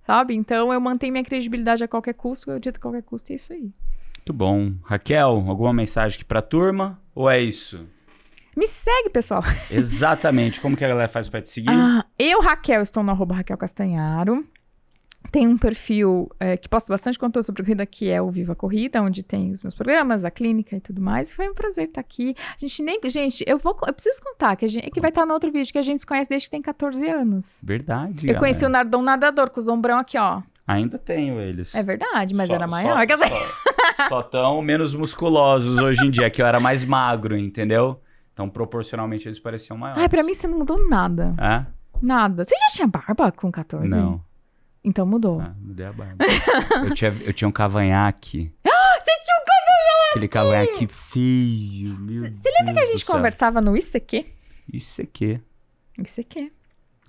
Sabe? Então, eu mantenho minha credibilidade a qualquer custo. Eu dito a qualquer custo, é isso aí. Muito bom. Raquel, alguma mensagem aqui pra turma? Ou é isso? Me segue, pessoal. Exatamente. Como que a galera faz pra te seguir? Eu, Raquel, estou no @Raquel Castanharo. Tem um perfil que posta bastante conteúdo sobre corrida, que é o Viva Corrida, onde tem os meus programas, a clínica e tudo mais. E foi um prazer estar aqui. Gente, eu preciso contar, que vai estar no outro vídeo, que a gente se conhece desde que tem 14 anos. Verdade, Eu conheci o Nardon nadador, com os ombrão aqui, ó. Ainda tenho eles. É verdade, mas era maior. Só tão menos musculosos hoje em dia, que eu era mais magro, entendeu? Então, proporcionalmente, eles pareciam maiores. Ai, pra mim você não mudou nada. É? Nada. Você já tinha barba com 14? Não. Então mudou. Mudei a barba. eu tinha um cavanhaque. Você tinha um cavanhaque! Aquele cavanhaque feio, meu Deus. Você lembra que a gente conversava no ICQ? ICQ. ICQ.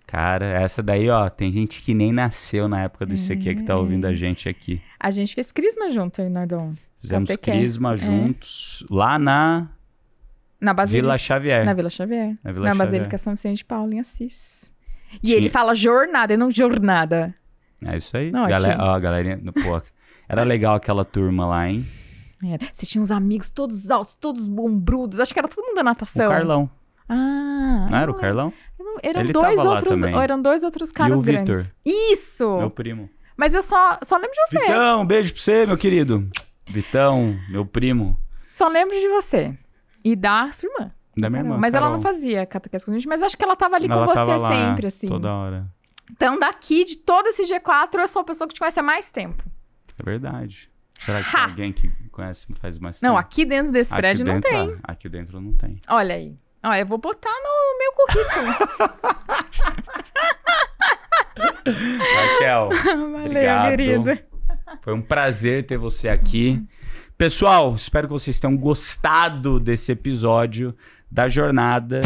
Cara, essa daí, ó, tem gente que nem nasceu na época do ICQ que tá ouvindo a gente aqui. A gente fez crisma junto aí, Nardon. Fizemos crisma juntos lá na Vila Xavier. Na Vila Xavier. Na Basílica São Vicente de Paulo, em Assis. E ele fala jornada e não jornada. É isso aí. Não, galerinha. Pô, era legal aquela turma lá, hein? Você tinha uns amigos todos altos, todos bombrudos. Acho que era todo mundo da natação. O Carlão. Ah. Não era o Carlão? Eram dois outros caras grandes. Vitor. Isso! Meu primo. Mas eu só lembro de você. Vitão, um beijo pra você, meu querido. Vitão, meu primo. Só lembro de você. E da sua irmã. Da minha irmã, Mas Carol. Ela não fazia catequese com a gente, mas acho que ela tava ali com você sempre, assim. Toda hora. Então, daqui, de todo esse G4, eu sou a pessoa que te conhece há mais tempo. É verdade. Será que tem alguém que conhece faz mais tempo? Não, aqui dentro desse prédio não tem. Aqui dentro não tem. Olha aí. Ó, eu vou botar no meu currículo. Raquel, valeu, obrigado. Querido. Foi um prazer ter você aqui. Pessoal, espero que vocês tenham gostado desse episódio da jornada.